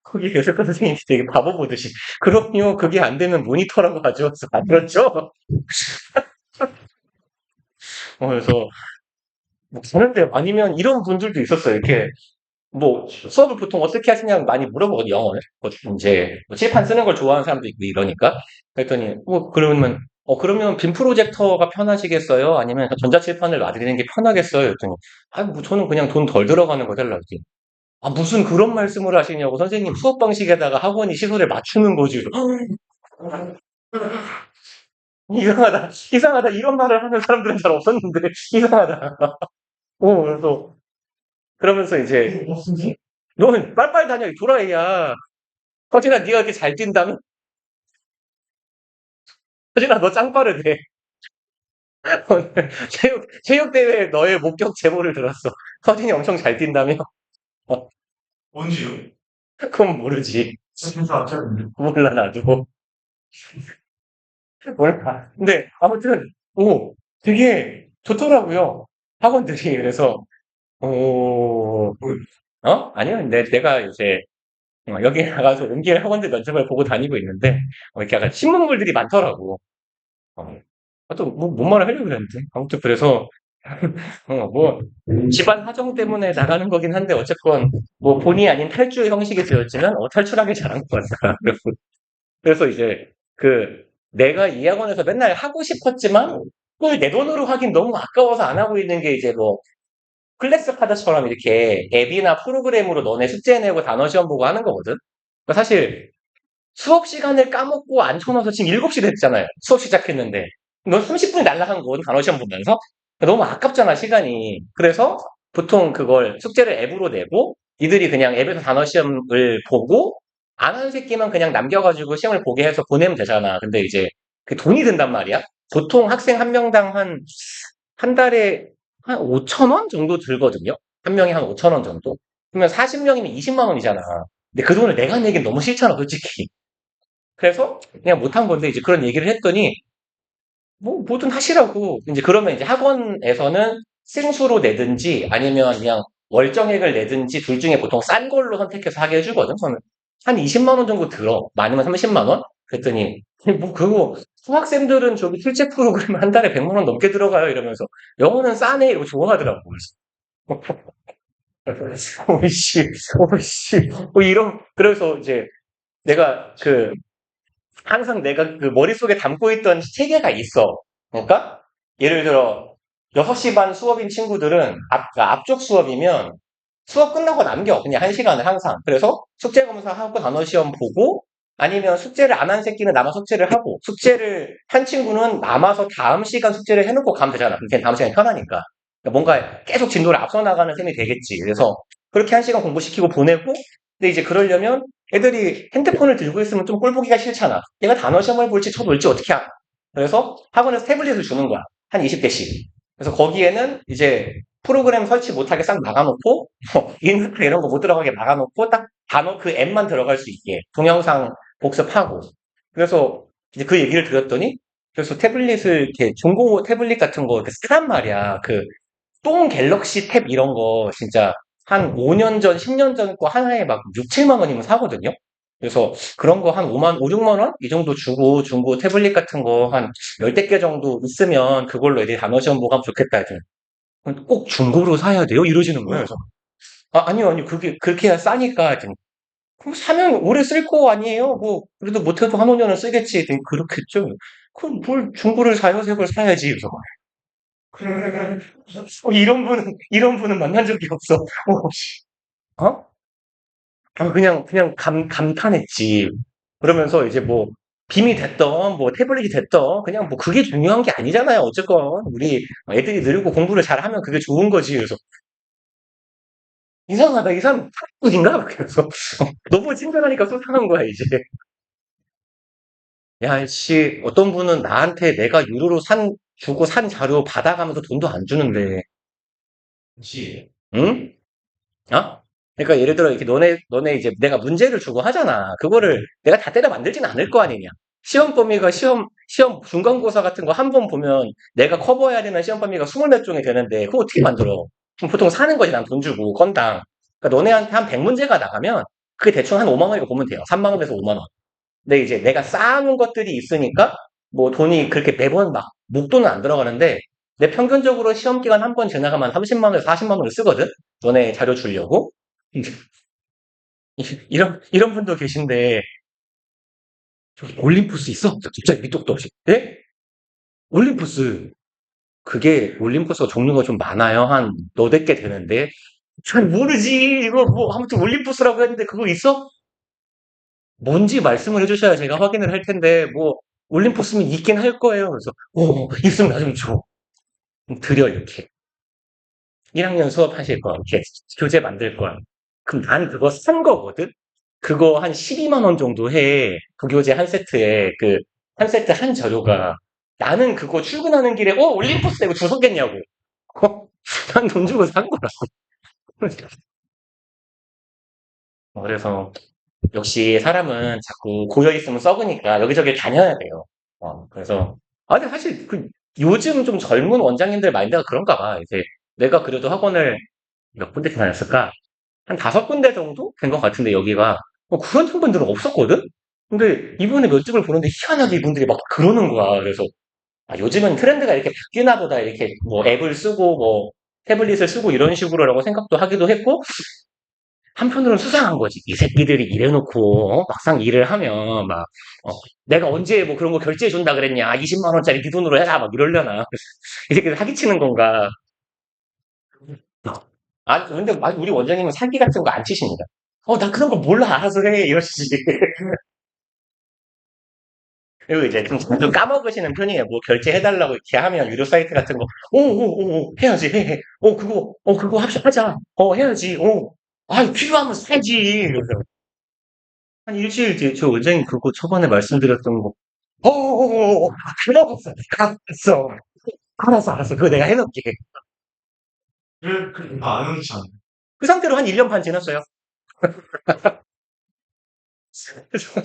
거기 교육과 선생님이 되게 바보 보듯이, 그럼요, 그게 안 되면 모니터라고 하죠. 그래서, 아, 그렇죠? 그래서, 뭐, 가는데, 아니면 이런 분들도 있었어요. 이렇게, 뭐, 수업을 보통 어떻게 하시냐고 많이 물어보거든요, 영어를. 뭐, 이제, 뭐 칠판 쓰는 걸 좋아하는 사람도 있고 이러니까. 그랬더니, 그러면 빔 프로젝터가 편하시겠어요? 아니면 전자칠판을 놔드리는 게 편하겠어요? 그랬더니, 뭐 저는 그냥 돈 덜 들어가는 거 달라고. 아, 무슨 그런 말씀을 하시냐고. 선생님 수업 방식에다가 학원이 시설에 맞추는 거지. 이상하다. 이상하다. 이런 말을 하는 사람들은 잘 없었는데, 이상하다. 그래서, 그러면서 이제, 너는 빨빨 다녀, 이 도라이야. 서진아, 네가 이렇게 잘 뛴다면? 서진아, 너 짱 빠르대. 오늘 체육대회에 너의 목격 제보를 들었어. 서진이 엄청 잘 뛴다며? 어, 뭔지요? 그건 모르지. 진짜 안 찾는데. 몰라, 나도. 몰라. 근데, 아무튼, 되게 좋더라고요. 학원들이. 그래서, 어, 아니요. 내가 이제, 여기 나가서 옮길 학원들 면접을 보고 다니고 있는데, 이렇게 약간 신문물들이 많더라고. 어, 또, 뭔 말을 하려고 그랬는데. 아무튼 그래서, 뭐, 집안 사정 때문에 나가는 거긴 한데, 어쨌건, 뭐, 본의 아닌 탈주의 형식이 되었지만, 탈출하기 잘한 것 같다. 그래서 이제, 내가 이 학원에서 맨날 하고 싶었지만, 그걸 내 돈으로 하긴 너무 아까워서 안 하고 있는 게 이제 뭐, 클래스 카드처럼 이렇게 앱이나 프로그램으로 너네 숙제 내고 단어 시험 보고 하는 거거든? 그러니까 사실 수업 시간을 까먹고 앉혀놔서 지금 7시 됐잖아요. 수업 시작했는데. 넌 30분이 날라간 거거든, 단어 시험 보면서. 너무 아깝잖아, 시간이. 그래서 보통 그걸 숙제를 앱으로 내고 니들이 그냥 앱에서 단어 시험을 보고 안 하는 새끼만 그냥 남겨가지고 시험을 보게 해서 보내면 되잖아. 근데 이제 그 돈이 든단 말이야. 보통 학생 한 명당 한 달에 한 5천 원 정도 들거든요. 한 명이 한 5천 원 정도. 그러면 40명이면 20만 원이잖아. 근데 그 돈을 내가 내긴 너무 싫잖아, 솔직히. 그래서 그냥 못한 건데 이제 그런 얘기를 했더니 뭐 뭐든 하시라고. 이제 그러면 이제 학원에서는 승수로 내든지 아니면 그냥 월정액을 내든지 둘 중에 보통 싼 걸로 선택해서 하게 해주거든. 저는 한 20만 원 정도 들어. 많으면 30만 원? 그랬더니 뭐 그거 수학생들은 저기 실제 프로그램 한 달에 100만 원 넘게 들어가요 이러면서 영어는 싸네 이러고 좋아하더라고. 그래서 오이씨 오이씨 이런 그래서 이제 내가 항상 내가 그 머릿속에 담고 있던 체계가 있어. 그러니까, 예를 들어, 6시 반 수업인 친구들은 그러니까 앞쪽 수업이면 수업 끝나고 남겨. 그냥 1시간을 항상. 그래서 숙제 검사하고 단어 시험 보고 아니면 숙제를 안 한 새끼는 남아 숙제를 하고 숙제를 한 친구는 남아서 다음 시간 숙제를 해놓고 가면 되잖아. 그럼 다음 시간이 편하니까. 그러니까 뭔가 계속 진도를 앞서 나가는 셈이 되겠지. 그래서 그렇게 1시간 공부시키고 보내고 근데 이제 그러려면 애들이 핸드폰을 들고 있으면 좀 꼴 보기가 싫잖아. 얘가 단어 시험을 볼지 쳐볼지 어떻게 알아. 그래서 학원에서 태블릿을 주는 거야. 한 20대씩. 그래서 거기에는 이제 프로그램 설치 못하게 싹 막아놓고 인스타 이런 거 못 들어가게 막아놓고 딱 단어 그 앱만 들어갈 수 있게 동영상 복습하고 그래서 이제 그 얘기를 들었더니 그래서 태블릿을 이렇게 중고 태블릿 같은 거 이렇게 쓰란 말이야. 똥 갤럭시 탭 이런 거 진짜 한 5년 전, 10년 전 거 하나에 막 6, 7만 원이면 사거든요. 그래서 그런 거 한 5, 6만 원? 이 정도 주고 중고 태블릿 같은 거 한 열댓 개 정도 있으면 그걸로 애들이 단어 시험 보고 하면 좋겠다 했더니 꼭 중고로 사야 돼요? 이러시는 거예요. 그래서 아니요, 아니요. 그게 그렇게 해야 싸니까 했더니 그럼 사면 오래 쓸 거 아니에요? 뭐 그래도 못해도 한 5년은 쓰겠지 했더니 그렇겠죠. 그럼 뭘 중고를 사요? 새 걸 사야지. 그래서 이런 분은 만난 적이 없어. 어? 그냥 감탄했지. 그러면서 이제 뭐, 빔이 됐던, 뭐, 태블릿이 됐던, 그냥 뭐, 그게 중요한 게 아니잖아요. 어쨌건, 우리 애들이 느리고 공부를 잘하면 그게 좋은 거지. 그래서, 이상하다. 이 사람 학국인가? 그래서, 너무 친절하니까 속상한 거야, 이제. 야, 씨, 어떤 분은 나한테 내가 유료로 주고 산 자료 받아가면서 돈도 안 주는데, 그치. 응? 어? 그러니까 예를 들어 이렇게 너네 이제 내가 문제를 주고 하잖아. 그거를 내가 다 때려 만들진 않을 거 아니냐. 시험 범위가 시험 중간고사 같은 거 한 번 보면 내가 커버해야 되는 시험 범위가 20몇 종이 되는데 그거 어떻게 만들어? 그럼 보통 사는 거지 난 돈 주고 건당. 그러니까 너네한테 한 100문제가 나가면 그게 대충 한 5만 원이라고 보면 돼요. 3만 원에서 5만 원. 근데 이제 내가 쌓아놓은 것들이 있으니까 뭐 돈이 그렇게 매번 막 목돈은 안 들어가는데 내 평균적으로 시험 기간 한 번 지나가면 30만 원에서 40만 원을 쓰거든. 너네 자료 주려고. 이런 분도 계신데 저기 올림푸스 있어? 갑자기 밑도 없이. 예? 올림푸스. 그게 올림푸스가 종류가 좀 많아요. 한 너댓 개 되는데. 잘 모르지. 이거 뭐 아무튼 올림푸스라고 했는데 그거 있어? 뭔지 말씀을 해주셔야 제가 확인을 할 텐데 뭐 올림푸스면 있긴 할 거예요. 그래서 있으면 나 좀 줘. 드려 이렇게. 1학년 수업하실 거 이렇게 교재 만들 거야. 그럼 난 그거 산 거거든? 그거 한 12만 원 정도 해. 그 교재 한 세트에 그 한 세트 한 자료가 나는 그거 출근하는 길에 올림푸스 이거 주소겠냐고. 난 돈 주고 산 거라고. 그래서 역시 사람은 자꾸 고여 있으면 썩으니까 여기저기 다녀야 돼요. 그래서 근데 사실 그 요즘 좀 젊은 원장님들 마인드가 그런가 봐. 이제 내가 그래도 학원을 몇 군데 다녔을까? 한 5군데 정도 된 것 같은데 여기가 그런 분들은 없었거든? 근데 이번에 면접을 보는데 희한하게 이분들이 막 그러는 거야. 그래서 요즘은 트렌드가 이렇게 바뀌나 보다 이렇게 뭐 앱을 쓰고 뭐 태블릿을 쓰고 이런 식으로라고 생각도 하기도 했고 한편으로는 수상한 거지. 이 새끼들이 일해놓고 막상 일을 하면 막 내가 언제 뭐 그런 거 결제해 준다 그랬냐? 20만 원짜리 네 돈으로 해라 막 이러려나? 이 새끼들 사기치는 건가? 근데 우리 원장님은 사기 같은 거 안 치십니다. 나 그런 거 몰라 알아서 해 이러시지. 그리고 이제 좀 까먹으시는 편이에요. 뭐 결제해달라고 이렇게 하면 유료 사이트 같은 거, 해야지, 해. 그거 하자. 해야지, 필요하면 사지. 이러면서. 한 일주일 뒤에 저 원장님 그거 초반에 말씀드렸던 거, 그러고서, 알았어. 알았어. 그거 내가 해놓을게. 안 오지 않나? 그 상태로 한 1년 반 지났어요. 그래서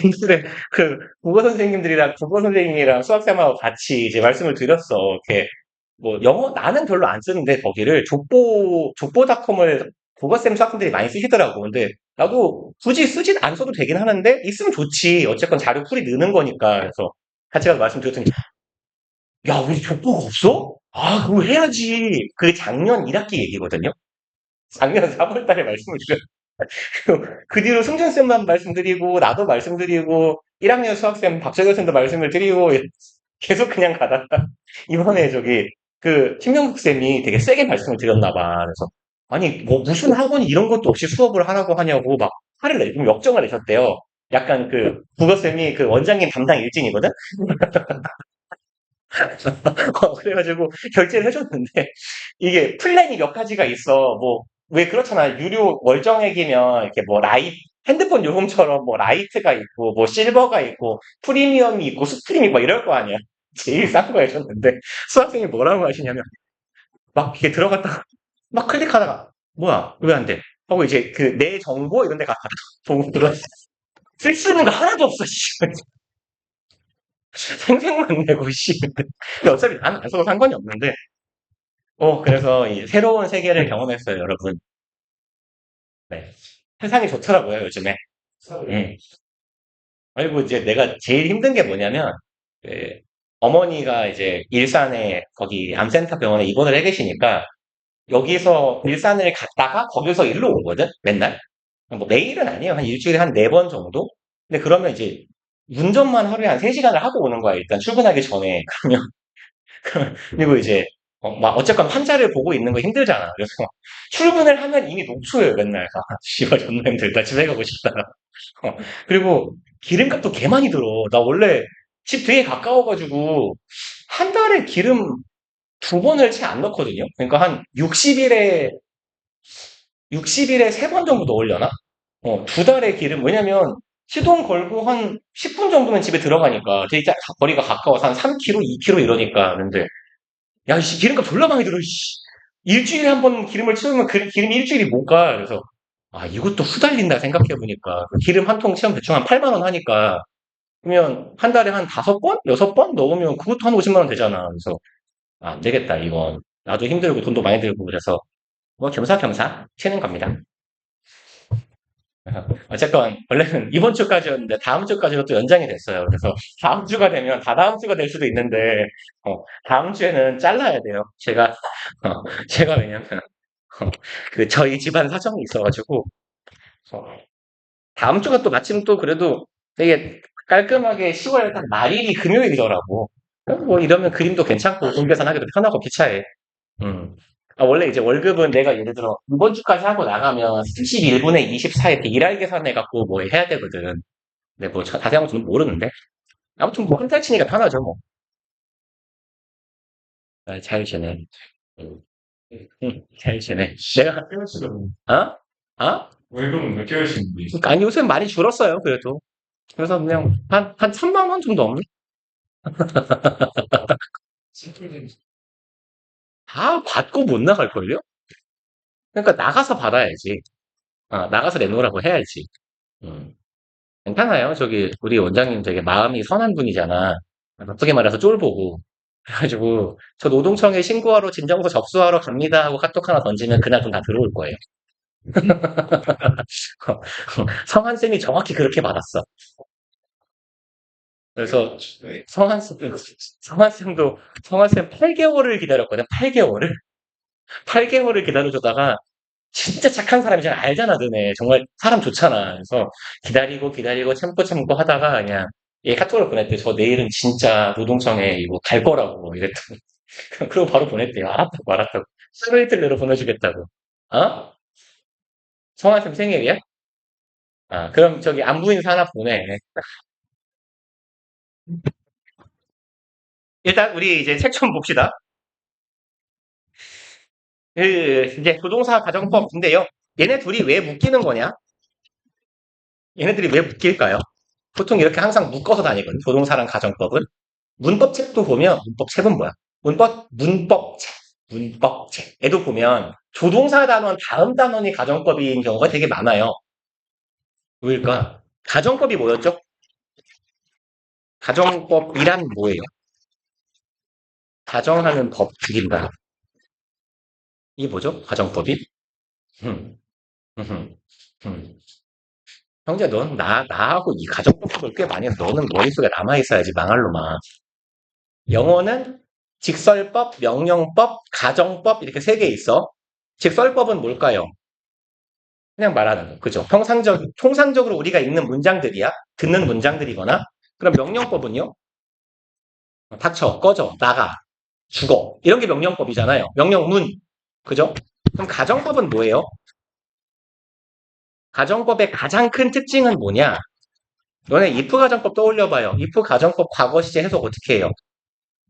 옛날에 그 국어 선생님이랑 수학쌤하고 같이 이제 말씀을 드렸어. 이렇게 뭐 영어 나는 별로 안 쓰는데 거기를 족보닷컴을 국어쌤 수학생들이 많이 쓰시더라고. 근데 나도 굳이 쓰진 안 써도 되긴 하는데 있으면 좋지. 어쨌건 자료 풀이 느는 거니까. 그래서 같이 가서 말씀드렸더니 야 우리 족보가 없어? 그거 해야지. 그 작년 1학기 얘기거든요. 작년 4월 달에 말씀을 드렸 그 뒤로 승준쌤만 말씀드리고, 나도 말씀드리고, 1학년 수학쌤 박정현 쌤도 말씀을 드리고, 계속 그냥 가다가, 이번에 신명국 쌤이 되게 세게 말씀을 드렸나 봐. 그래서, 아니, 뭐, 무슨 학원이 이런 것도 없이 수업을 하라고 하냐고, 막, 좀 역정을 내셨대요. 약간 국어쌤이 그 원장님 담당 일진이거든? 그래가지고 결제를 해줬는데 이게 플랜이 몇 가지가 있어. 뭐 왜 그렇잖아. 유료 월정액이면 이렇게 뭐 핸드폰 요금처럼 뭐 라이트가 있고 뭐 실버가 있고 프리미엄이 있고 스프림이 있고 막 이럴 거 아니야. 제일 싼 거 해줬는데 수학생이 뭐라고 하시냐면 막 이렇게 들어갔다가 막 클릭하다가 뭐야 왜 안 돼? 하고 이제 그 내 정보 이런 데 가서 보고 들어 쓸 수 있는 거 하나도 없어. 씨. 생색만 내고 씨. 근데 어차피 나는 안 써도 상관이 없는데 그래서 이 새로운 세계를 경험했어요, 여러분. 네. 세상이 좋더라고요, 요즘에. 음. 그리고 이제 내가 제일 힘든 게 뭐냐면, 그 어머니가 이제 일산에 거기 암센터 병원에 입원을 해 계시니까, 여기서 일산을 갔다가 거기서 일로 오거든, 맨날. 뭐 매일은 아니에요. 한 일주일에 한 4번 정도? 근데 그러면 이제 운전만 하루에 한 3시간을 하고 오는 거야, 일단 출근하기 전에. 그리고 이제 막 어쨌건 환자를 보고 있는 거 힘들잖아. 그래서 출근을 하면 이미 녹초예요 맨날. 씨발 존나 힘들다. 집에 가고 싶다. 그리고 기름값도 개 많이 들어. 나 원래 집 되게 가까워가지고 한 달에 기름 2번을 채 안 넣거든요. 그러니까 한 60일에 3번 정도 넣으려나? 2달에 기름. 왜냐면 시동 걸고 한 10분 정도면 집에 들어가니까 되게 거리가 가까워서 한 3km, 2km 이러니까. 근데 야, 씨, 기름값 졸라 많이 들어, 씨. 일주일에 한 번 기름을 채우면 그 기름이 일주일이 못 가. 그래서, 이것도 후달린다 생각해보니까. 기름 한 통 채우면 대충 한 8만 원 하니까. 그러면 한 달에 한 5번? 6번 넣으면 그것도 한 50만 원 되잖아. 그래서, 안 되겠다, 이건. 나도 힘들고 돈도 많이 들고 그래서, 뭐, 겸사겸사 채는 겁니다. 어쨌건 원래는 이번 주까지였는데 다음 주까지로 또 연장이 됐어요. 그래서 다음 주가 되면 다다음 주가 될 수도 있는데 다음 주에는 잘라야 돼요. 제가 왜냐면 그 저희 집안 사정이 있어가지고 어, 다음 주가 또 마침 또 그래도 되게 깔끔하게 10월 딱 말일이 금요일이더라고. 뭐 이러면 그림도 괜찮고 돈 계산하기도 편하고 기차에. 음. 원래 이제 월급은 내가 예를 들어 이번 주까지 하고 나가면 31분에 24 이렇게 일할 계산해갖고 뭐 해야 되거든. 근데 뭐 자세한 건는 모르는데. 아무튼 뭐 한 달 치니까 편하죠 뭐. 아, 잘 지내. 응, 잘 지내. 내가, 몇 개월씩은, 어? 어? 월급은 몇 개월씩인데. 그러니까 아니 요새 많이 줄었어요 그래도. 그래서 그냥 한 3만 원 정도 없네? 다 받고 못 나갈걸요? 그러니까 나가서 받아야지. 나가서 내놓으라고 해야지. 음. 괜찮아요. 저기 우리 원장님 되게 마음이 선한 분이잖아. 어떻게 말해서 쫄보고. 그래가지고 저 노동청에 신고하러 진정서 접수하러 갑니다 하고 카톡 하나 던지면 그날 돈 다 들어올 거예요. 성한 쌤이 정확히 그렇게 받았어. 그래서 성한 쌤, 성한 쌤도 성한 쌤 8개월을 기다렸거든. 8개월을. 8개월을 기다려주다가 진짜 착한 사람이잖아. 알잖아, 너네. 정말 사람 좋잖아. 그래서 기다리고 기다리고 참고 하다가 그냥 얘 카톡을 보냈대. 저 내일은 진짜 노동청에 이거 갈 거라고 이랬더니 그리고 바로 보냈대요. 알았다고 알았다고. 하루 이틀 내로 보내주겠다고. 어? 성화쌤 생일이야? 그럼 저기 안부 인사 하나 보내. 일단 우리 이제 책 좀 봅시다. 이제 부동산 가정법인데요. 얘네 둘이 왜 묶이는 거냐? 얘네들이 왜 묶일까요? 보통 이렇게 항상 묶어서 다니거든. 부동산랑 가정법은. 문법책도 보면 문법책은 뭐야? 문법책, 문법책. 애도 보면 조동사 단원 다음 단원이 가정법인 경우가 되게 많아요. 왜일까? 가정법이 뭐였죠? 가정법이란 뭐예요? 가정하는 법 줄인다. 이게 뭐죠? 가정법이? 음, 음, 음. 형제, 나하고 이 가정법을 꽤 많이 해서 너는 머릿속에 남아있어야지, 망할 놈아. 영어는 직설법, 명령법, 가정법 이렇게 세 개 있어. 직설법은 뭘까요? 그냥 말하는 거. 그죠? 통상적으로 우리가 읽는 문장들이야. 듣는 문장들이거나. 그럼 명령법은요? 닥쳐, 꺼져, 나가, 죽어. 이런 게 명령법이잖아요. 명령문. 그죠? 그럼 가정법은 뭐예요? 가정법의 가장 큰 특징은 뭐냐? 너네 if 가정법 떠올려봐요. if 가정법 과거 시제 해석 어떻게 해요?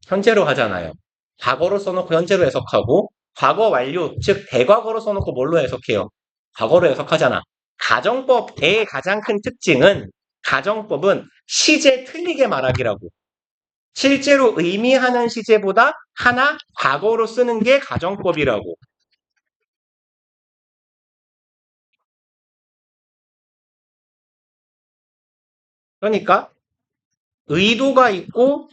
현재로 하잖아요. 과거로 써놓고 현재로 해석하고 과거 완료, 즉 대과거로 써놓고 뭘로 해석해요? 과거로 해석하잖아. 가정법의 가장 큰 특징은 가정법은 시제 틀리게 말하기라고. 실제로 의미하는 시제보다 하나 과거로 쓰는 게 가정법이라고. 그러니까 의도가 있고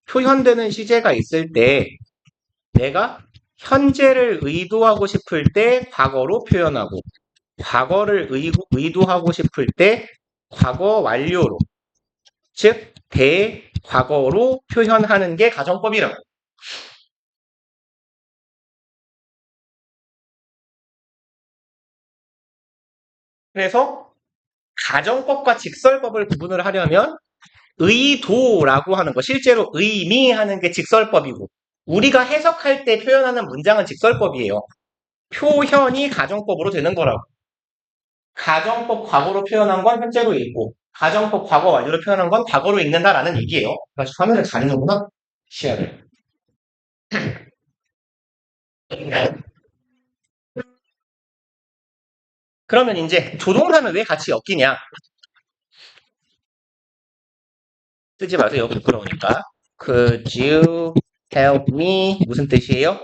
표현되는 시제가 있을 때 내가 현재를 의도하고 싶을 때 과거로 표현하고 과거를 의도하고 싶을 때 과거 완료로 즉 대과거로 표현하는 게 가정법이라고. 그래서 가정법과 직설법을 구분을 하려면 의도라고 하는 거 실제로 의미하는 게 직설법이고 우리가 해석할 때 표현하는 문장은 직설법이에요. 표현이 가정법으로 되는 거라고. 가정법 과거로 표현한 건 현재로 읽고 가정법 과거 완료로 표현한 건 과거로 읽는다라는 얘기예요. 그래서 화면을 가리는구나. 시야를. 그러면 이제 조동사는 왜 같이 엮이냐? 쓰지 마세요. 부끄러우니까. Could you help me? 무슨 뜻이에요?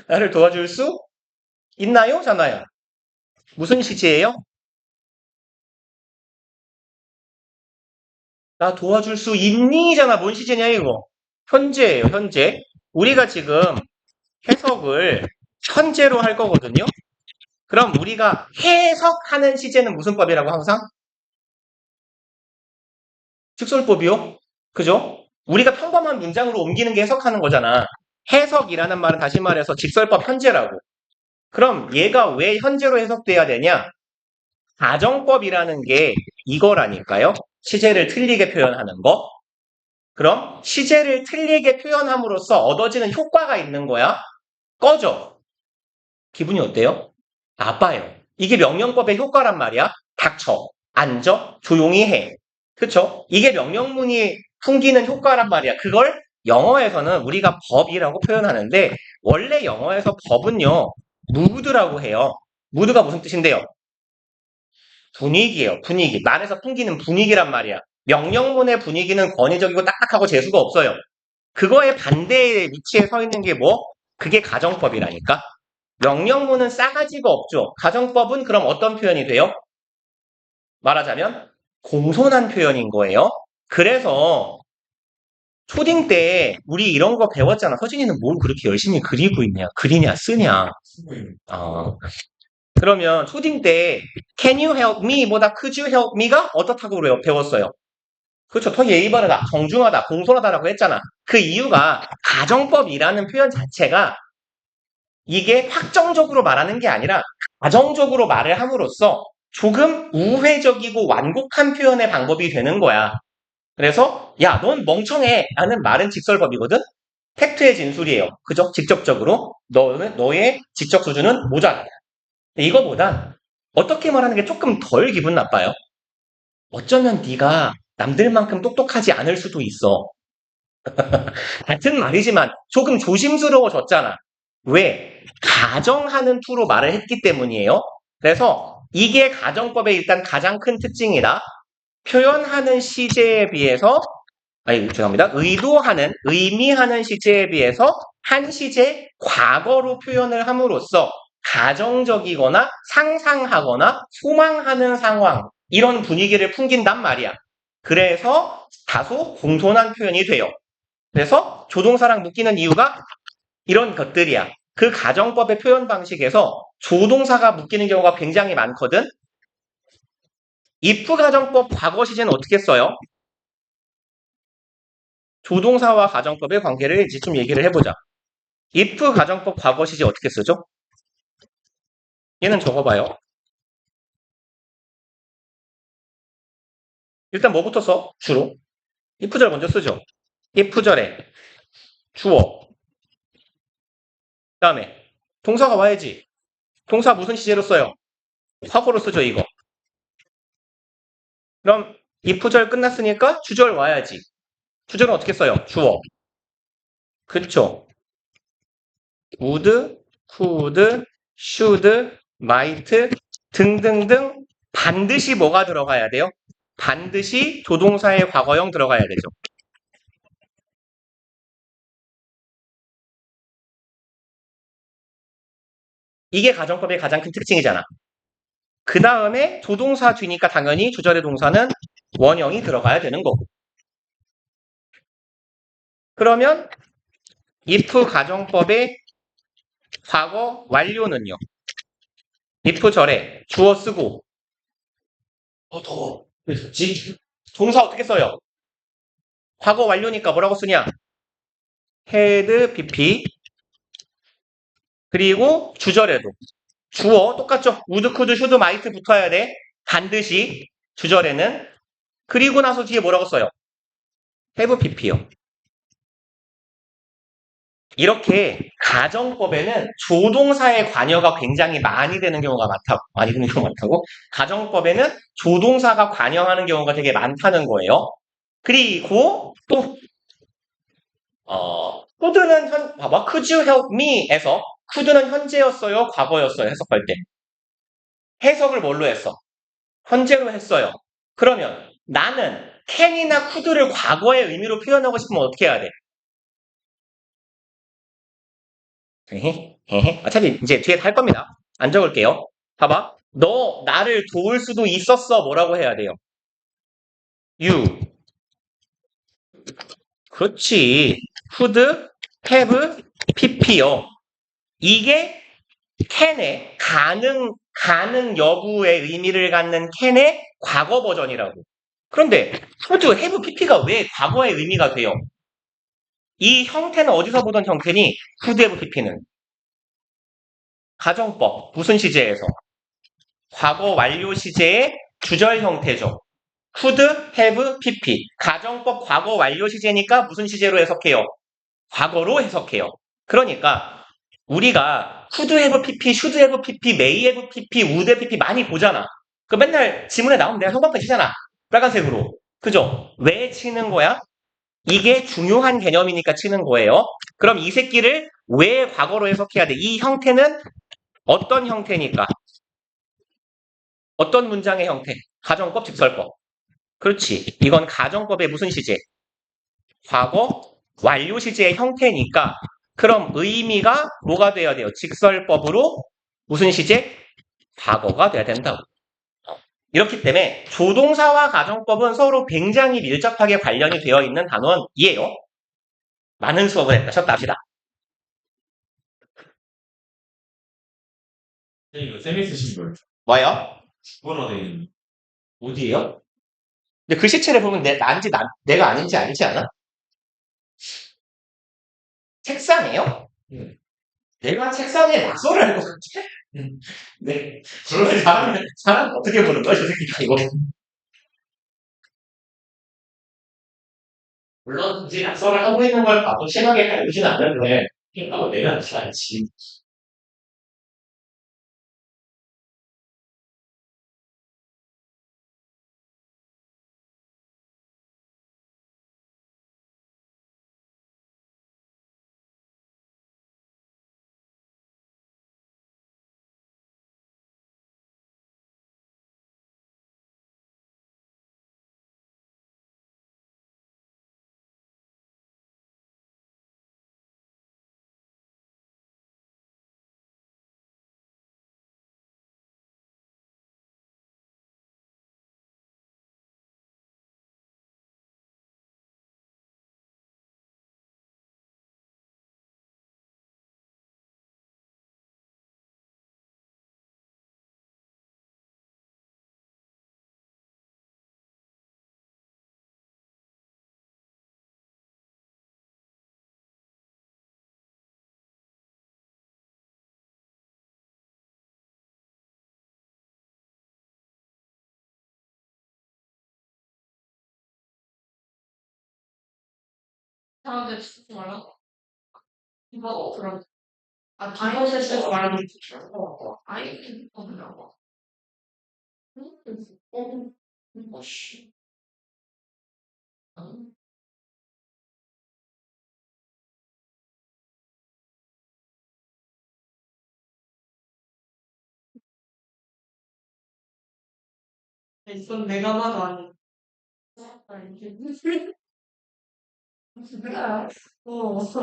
나를 도와줄 수 있나요? 잖아요. 무슨 시제예요? 나 도와줄 수 있니?잖아. 뭔 시제냐 이거? 현재예요. 현재. 우리가 지금 해석을 현재로 할 거거든요. 그럼 우리가 해석하는 시제는 무슨 법이라고 항상? 직설법이요? 그죠? 우리가 평범한 문장으로 옮기는 게 해석하는 거잖아. 해석이라는 말은 다시 말해서 직설법 현재라고. 그럼 얘가 왜 현재로 해석돼야 되냐? 가정법이라는 게 이거라니까요. 시제를 틀리게 표현하는 거. 그럼 시제를 틀리게 표현함으로써 얻어지는 효과가 있는 거야. 꺼져. 기분이 어때요? 나빠요. 이게 명령법의 효과란 말이야. 닥쳐. 앉아. 조용히 해. 그쵸? 이게 명령문이 풍기는 효과란 말이야. 그걸 영어에서는 우리가 법이라고 표현하는데 원래 영어에서 법은요. 무드라고 해요. 무드가 무슨 뜻인데요? 분위기예요. 분위기. 말에서 풍기는 분위기란 말이야. 명령문의 분위기는 권위적이고 딱딱하고 재수가 없어요. 그거의 반대의 위치에 서 있는 게 뭐? 그게 가정법이라니까. 명령문은 싸가지가 없죠. 가정법은 그럼 어떤 표현이 돼요? 말하자면 공손한 표현인 거예요. 그래서 초딩 때 우리 이런 거 배웠잖아. 서진이는 뭘 그렇게 열심히 그리고 있냐? 그리냐? 쓰냐? 어, 그러면 초딩 때 Can you help me? 보다 Could you help me가 어떻다고 배웠어요? 그렇죠. 더 예의 바르다, 정중하다, 공손하다라고 했잖아. 그 이유가 가정법이라는 표현 자체가 이게 확정적으로 말하는 게 아니라 가정적으로 말을 함으로써 조금 우회적이고 완곡한 표현의 방법이 되는 거야. 그래서 야, 넌 멍청해 라는 말은 직설법이거든. 팩트의 진술이에요. 그죠? 직접적으로 너의 지적 수준은 모자라다. 이거보단 어떻게 말하는 게 조금 덜 기분 나빠요. 어쩌면 네가 남들만큼 똑똑하지 않을 수도 있어. 같은 말이지만 조금 조심스러워졌잖아. 왜? 가정하는 투로 말을 했기 때문이에요. 그래서 이게 가정법의 일단 가장 큰 특징이다. 표현하는 시제에 비해서, 아니, 죄송합니다. 의미하는 시제에 비해서 한 시제 과거로 표현을 함으로써 가정적이거나 상상하거나 소망하는 상황, 이런 분위기를 풍긴단 말이야. 그래서 다소 공손한 표현이 돼요. 그래서 조동사랑 묶이는 이유가 이런 것들이야. 그 가정법의 표현 방식에서 조동사가 묶이는 경우가 굉장히 많거든. if 가정법 과거 시제는 어떻게 써요? 조동사와 가정법의 관계를 이제 좀 얘기를 해보자. if 가정법 과거 시제 어떻게 쓰죠? 얘는 적어봐요. 일단 뭐부터 써? 주로. if절 먼저 쓰죠. if절에 주어. 그 다음에 동사가 와야지. 동사 무슨 시제로 써요? 과거로 쓰죠, 이거. 그럼 if절 끝났으니까 주절 와야지. 주절은 어떻게 써요? 주어. 그쵸? would, could, should, might 등등등 반드시 뭐가 들어가야 돼요? 반드시 조동사의 과거형 들어가야 되죠. 이게 가정법의 가장 큰 특징이잖아. 그 다음에 조동사 뒤니까 당연히 주절의 동사는 원형이 들어가야 되는 거고. 그러면 if 가정법의 과거 완료는요. if 절에 주어 쓰고 더워. 왜 썼지? 동사 어떻게 써요? 과거 완료니까 뭐라고 쓰냐? had, pp 그리고 주절에도 주어 똑같죠? would, could, should, might 붙어야 돼. 반드시 주절에는. 그리고 나서 뒤에 뭐라고 써요? have, pp요. 이렇게 가정법에는 조동사의 관여가 굉장히 많이 되는 경우가 많다고? 가정법에는 조동사가 관여하는 경우가 되게 많다는 거예요. 그리고 또 could는 봐봐. could you help me에서 could는 현재였어요, 과거였어요, 해석할 때. 해석을 뭘로 했어? 현재로 했어요. 그러면 나는 can이나 could를 과거의 의미로 표현하고 싶으면 어떻게 해야 돼? 어차피 이제 뒤에 다 할 겁니다. 안 적을게요. 봐봐. 너 나를 도울 수도 있었어. 뭐라고 해야 돼요? You. 그렇지. could, have, pp요. 이게 can의 가능 여부의 의미를 갖는 캔의 과거 버전이라고. 그런데 could, have, pp가 왜 과거의 의미가 돼요? 이 형태는 어디서 보던 형태니? could, have, pp는 가정법 무슨 시제에서? 과거 완료 시제의 주절 형태죠. could, have, pp. 가정법 과거 완료 시제니까 무슨 시제로 해석해요? 과거로 해석해요. 그러니까 우리가 could have pp, should have pp, may have pp, would have pp 많이 보잖아. 그 맨날 지문에 나오면 내가 형광펜 치잖아. 빨간색으로. 그죠? 왜 치는 거야? 이게 중요한 개념이니까 치는 거예요. 그럼 이 새끼를 왜 과거로 해석해야 돼? 이 형태는 어떤 형태니까? 어떤 문장의 형태? 가정법, 직설법. 그렇지. 이건 가정법의 무슨 시제? 과거 완료 시제의 형태니까 그럼 의미가 뭐가 돼야 돼요? 직설법으로 무슨 시제? 과거가 돼야 된다고. 이렇기 때문에 조동사와 가정법은 서로 굉장히 밀접하게 관련이 되어 있는 단원이에요. 많은 수업을 했다. 쉬었다 합시다. 이거 쌤이 쓰신 거예요. 뭐요? 뭐라 돼 있는 어디에요? 근데 글씨체를 보면 내가 아닌지 알지 않아? 책상이에요? 내가 책상에 낙서를 할 것 같아? 네. 저런 사람 어떻게 보는 거야, 저 새끼가 이거? 물론 굳이 낙서를 하고 있는 걸 봐도 심하게 가르치진 않는데, 내가 잘 알지. 사람들 쓰지 말라고. 이거 그럼 다이어트 쓰지 말라고. 아이 없냐고. 씨. 이건 내가 봐도 아니. 내가 어.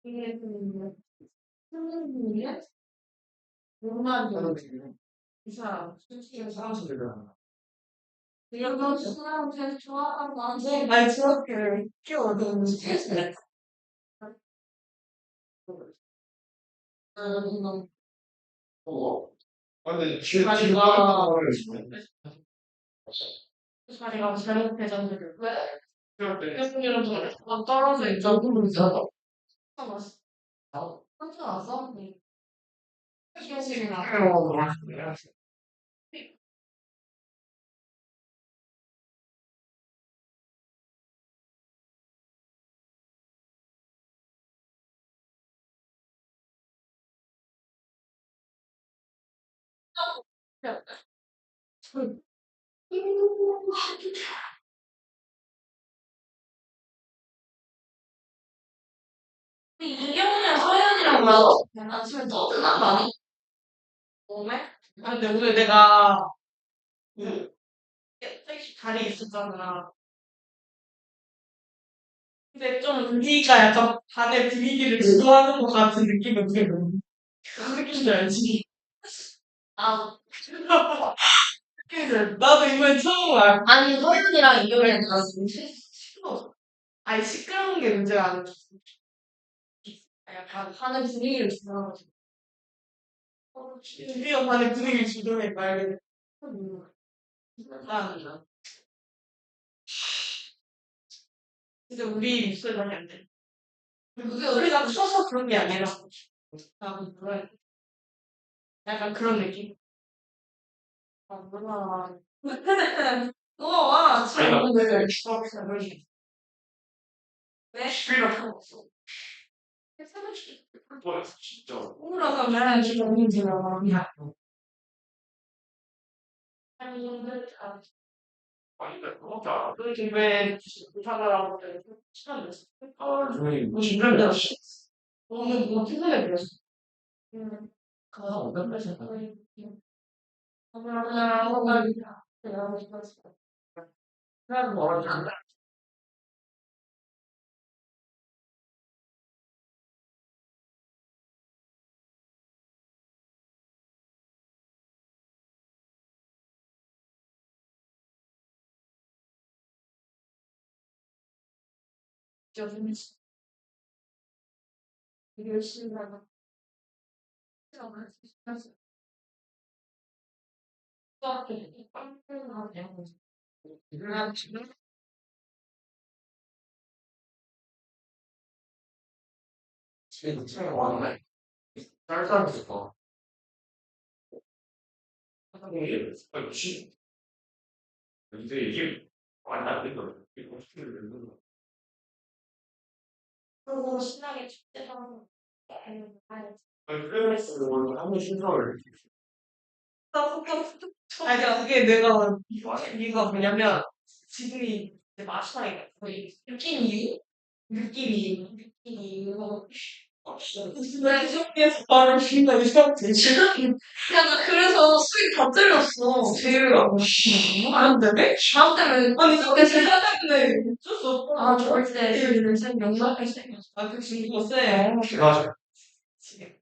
이게 선생님이야? 얼마나 이 사람 솔직히 사람 이거 수학 제일 좋아하는 건데 말 수학을 키워드는지 근데 자리가 자리가 잘못해졌는데 왜? 교수님은 좀 떨어져 있잖아. 혼자 와서 교실이나 이경이랑 서현이랑 나도 아침에 떠드나 많이 몸에? 아 근데 오늘 내가 그 셋이 자리에 있었잖아. 근데 좀 우리가 약간 반의 분위기를 주도하는 것 같은 느낌이 들어. 무슨 느낌인지 알지? 아, 그래. 나도 이번에 처음 알. 아니, 서현이랑 이경이랑 나 진짜 싫어. 아니, 시끄러운 게 문제가 아니야. 약간 반의 분위기를 주도하는 우리가 반의 분위기를 주도해, 말고. 난, 근데 우리 목소리밖에 안 돼. 그게 우리가 커서 그런 게 아니라, 나도 뭐라 약간 그런 느낌? 아, 몰라. 우와, 진짜 오늘 수업시간 왜? 왜? 필요가 없어. 진짜. 우울하다면 진짜 문제야. 아니, 아니, 나 그렇게 알아. 그렇게 왜 부사다라고 해? 시간 냈어? 뭐, 중간에 내었어. 너는 뭐 최근에 배웠어? 그거 어떤 거지? 그냥 뭐라 한다. 좀 열심히 하고. 집에 참 왔네. 쌀쌀했어. 이게, 그렇지. 근데 이게 많이 안 되거든. 이게 어떻게 되는 거야? 그리고 신나게 축제도 하고. 아니, 그래서 오늘 한번 신청을 아니, 그러니까 그게 내가, 이유가 뭐냐면, 지금이 이제 마지막이야. 거의 느낀 이유? 느낀 이유. 왜 수업에서 말을 듣는다 이상하지? 야, 나 그래서 수익 다 잘렸어. 제일 안 되네? 다음 때문에. 아니, 그게 제가 때문에 어쩔 수 없어. 아, 절대. 인생 명상할 생겼어. 아, 그치, 이거 쎄. 맞아. 지금.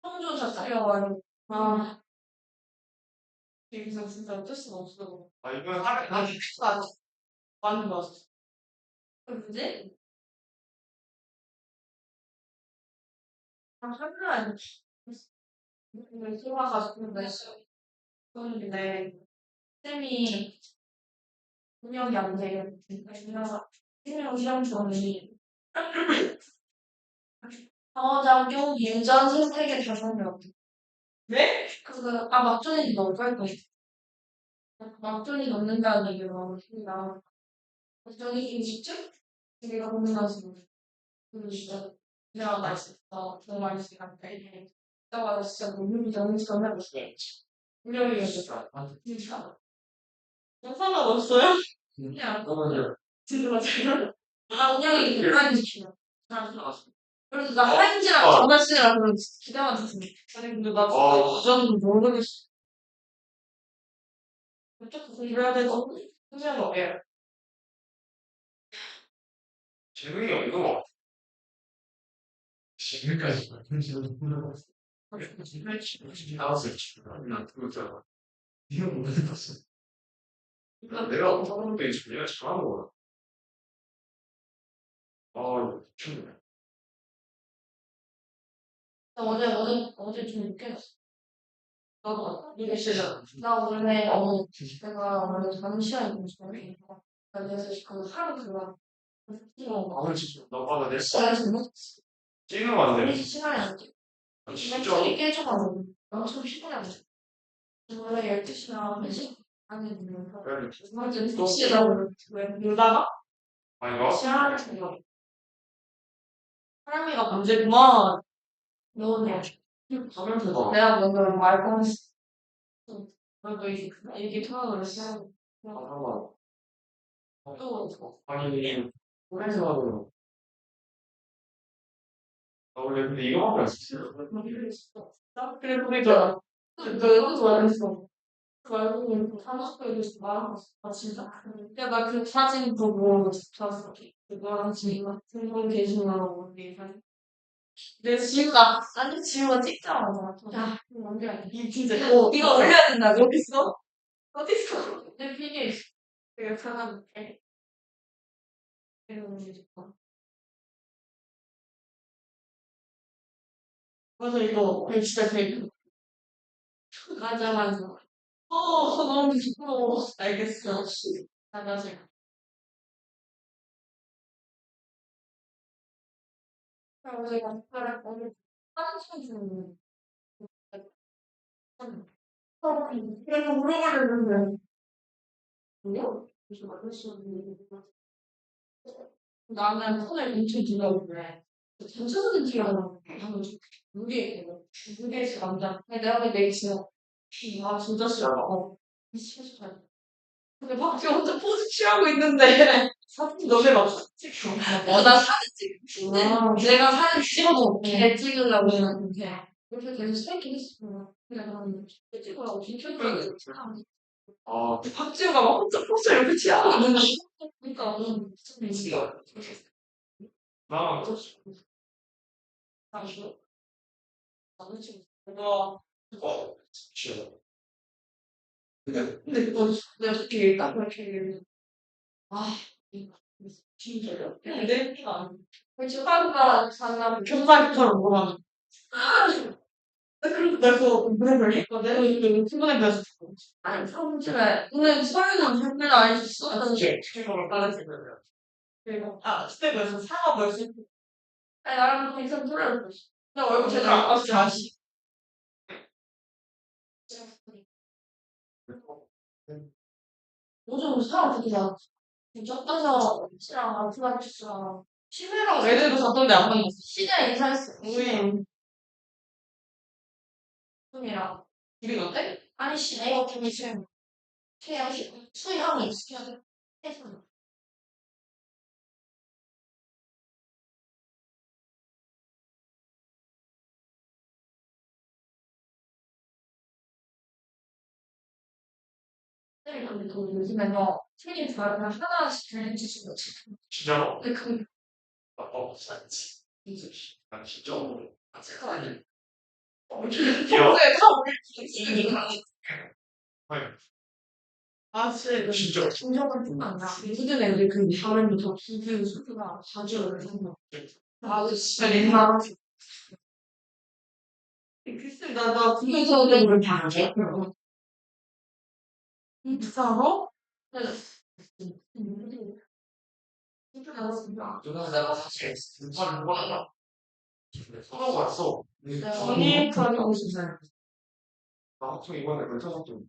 성조사 쌓여가지고. 아, 여기서 진짜 어쩔 수가 없어. 아, 이건 아, 진짜 맞는 거 같아. 그지? 아, 하루에 들어와가지고 그런데 쌤이 운영이 안 돼요. 그래서 쌤이랑 시험 전이 방어장 유전 선택의 5명. 네? 막존이 넣을 거야. 막존이 넣는다는 얘기로 나 막존이 김치찜? 내가 고민하지. 진짜 내가 맛있어. 정말 맛있어. 이게 이따가 진짜 너무 전해볼게. 분명히 진짜. 진짜. 영상가 넣었어요? 그냥 진짜 맞아요. 아, 운영이 대단히 시키네. 그래서 나 하인지랑 전화씨랑 그런 기대만 됐습니다. 아니, 근데 나 진짜 이전도 모르겠어. 어떻게 공부해야 되지? 그냥 어깨. 재능이 없는 거 같아. 지금까지 나왔을 난 그거잖아. 이거 못 해봤어. 난 내가 못하는 데 있어. 내가 잘하는 거야. 아, 미쳤네. 나 어제 좀 늦게 잤어. 나도 이게 진짜. 나 원래, 내가 원래 잠시만 있었어. 그래서 그 하루 그거. 아, 진짜. 너가 내 그래서 뭐, 찌는 거 안 돼. 우리 시간이 안 돼. 아, 맨 진짜. 처음에 깨져가지고. 엄청 피곤해. 원래 12시나 1시 안에 되면 그래. 완전 2시라고 왜 놀다가 아니, 너? 시간을 정말 사람이가 문제구만. 너네 화면에서 내가 먼저 말 뻔했어. 그래도 이게 통화를 했어. 잠깐만. 또 아니, 화면에서 원래 근데 이거밖에 안 썼어요. 그래 보니까 너 이거 좋아했어. 말고 사막도에 말았어. 진짜? 야, 나 그 사진 보고 좋았어. 그거랑 지금 등본 게시물하고 우리 사진. 내 지우가 아니 지우가 찍자마자 야 이거 올려야 돼. 이 진짜 이거 올려야 된다고 어디 있어? 어디 있어? 내 비밀 내가 찾아볼게. 이거 올려줄까? 맞아 이거 진짜 되게 맞아 맞아. 너무 부끄러워. 알겠어. 나가자. 그럼 우리가 특별한 오늘 한참 주는 그래서 물어보려는데 아니요? 무슨 말씀이시는데 나는 손을 엄청 길어오래 전체적인 길어오는 하면 무게에서 남자 근데 내가 보기 내일 진짜 아 진짜 싫어 미치겠어 근데 밖에 혼자 포즈 취하고 있는데 사진 너네 막 찍혀 나 사진 찍 내가 사진 찍어도 걔 찍으려고 했는데 이렇게 계속 생긴 했어 그래서 찍으라고 진짜 박지우가 막 혼자 포즈 이렇게 취하고 있는데 그러니까 무슨 일이야 나 사실 나는 지금 내가 싫어. 근데 그거 내가 그렇게 딱 그렇게 아 진짜 근데 지금 하루가 장난 경마기처럼 뭐라 그래서 공부를 했거든. 그 친구네 배워서 아니 성질에 오늘 서울은 학교를 안 했어. 그거 말하시더라고요. 그리고 스텝에서 상업 벌써 아니 나랑 괜찮은 소리를 했어. 나 얼굴 제대로 안 봤어 다시. 요즘 사람 되게 많아. 진짜 따서 씨랑 아트라키스랑 시내랑 애들도 갔던데 안 만났어. 시내 인사했어. 우리 수이랑 둘이 어때? 아니 시내가 되게 지금 태양이 수영이 있어. 해서 근데 그 요즘에 너 트레이닝 좋아하면 하나씩 해주신 거 지금. 진짜로? 근데 그 맞지. 난 진짜 어려워. 잠깐만요. 귀여워. 평소에 다 올리기. 아, 진짜 진짜. 진정한 뿐 아니라 요즘 애들 그 발음부터 기분 수가 자주 어려워. 아, 진짜 옛날 글쎄 나 분명히 노래를 잘해. 진짜로? 네. 진짜 잘했습니다. 누나가 사실 인사를 몰라. 서로 왔어. 언니 그런 거 없었어요. 나 학교 이번에 괜찮았던 거.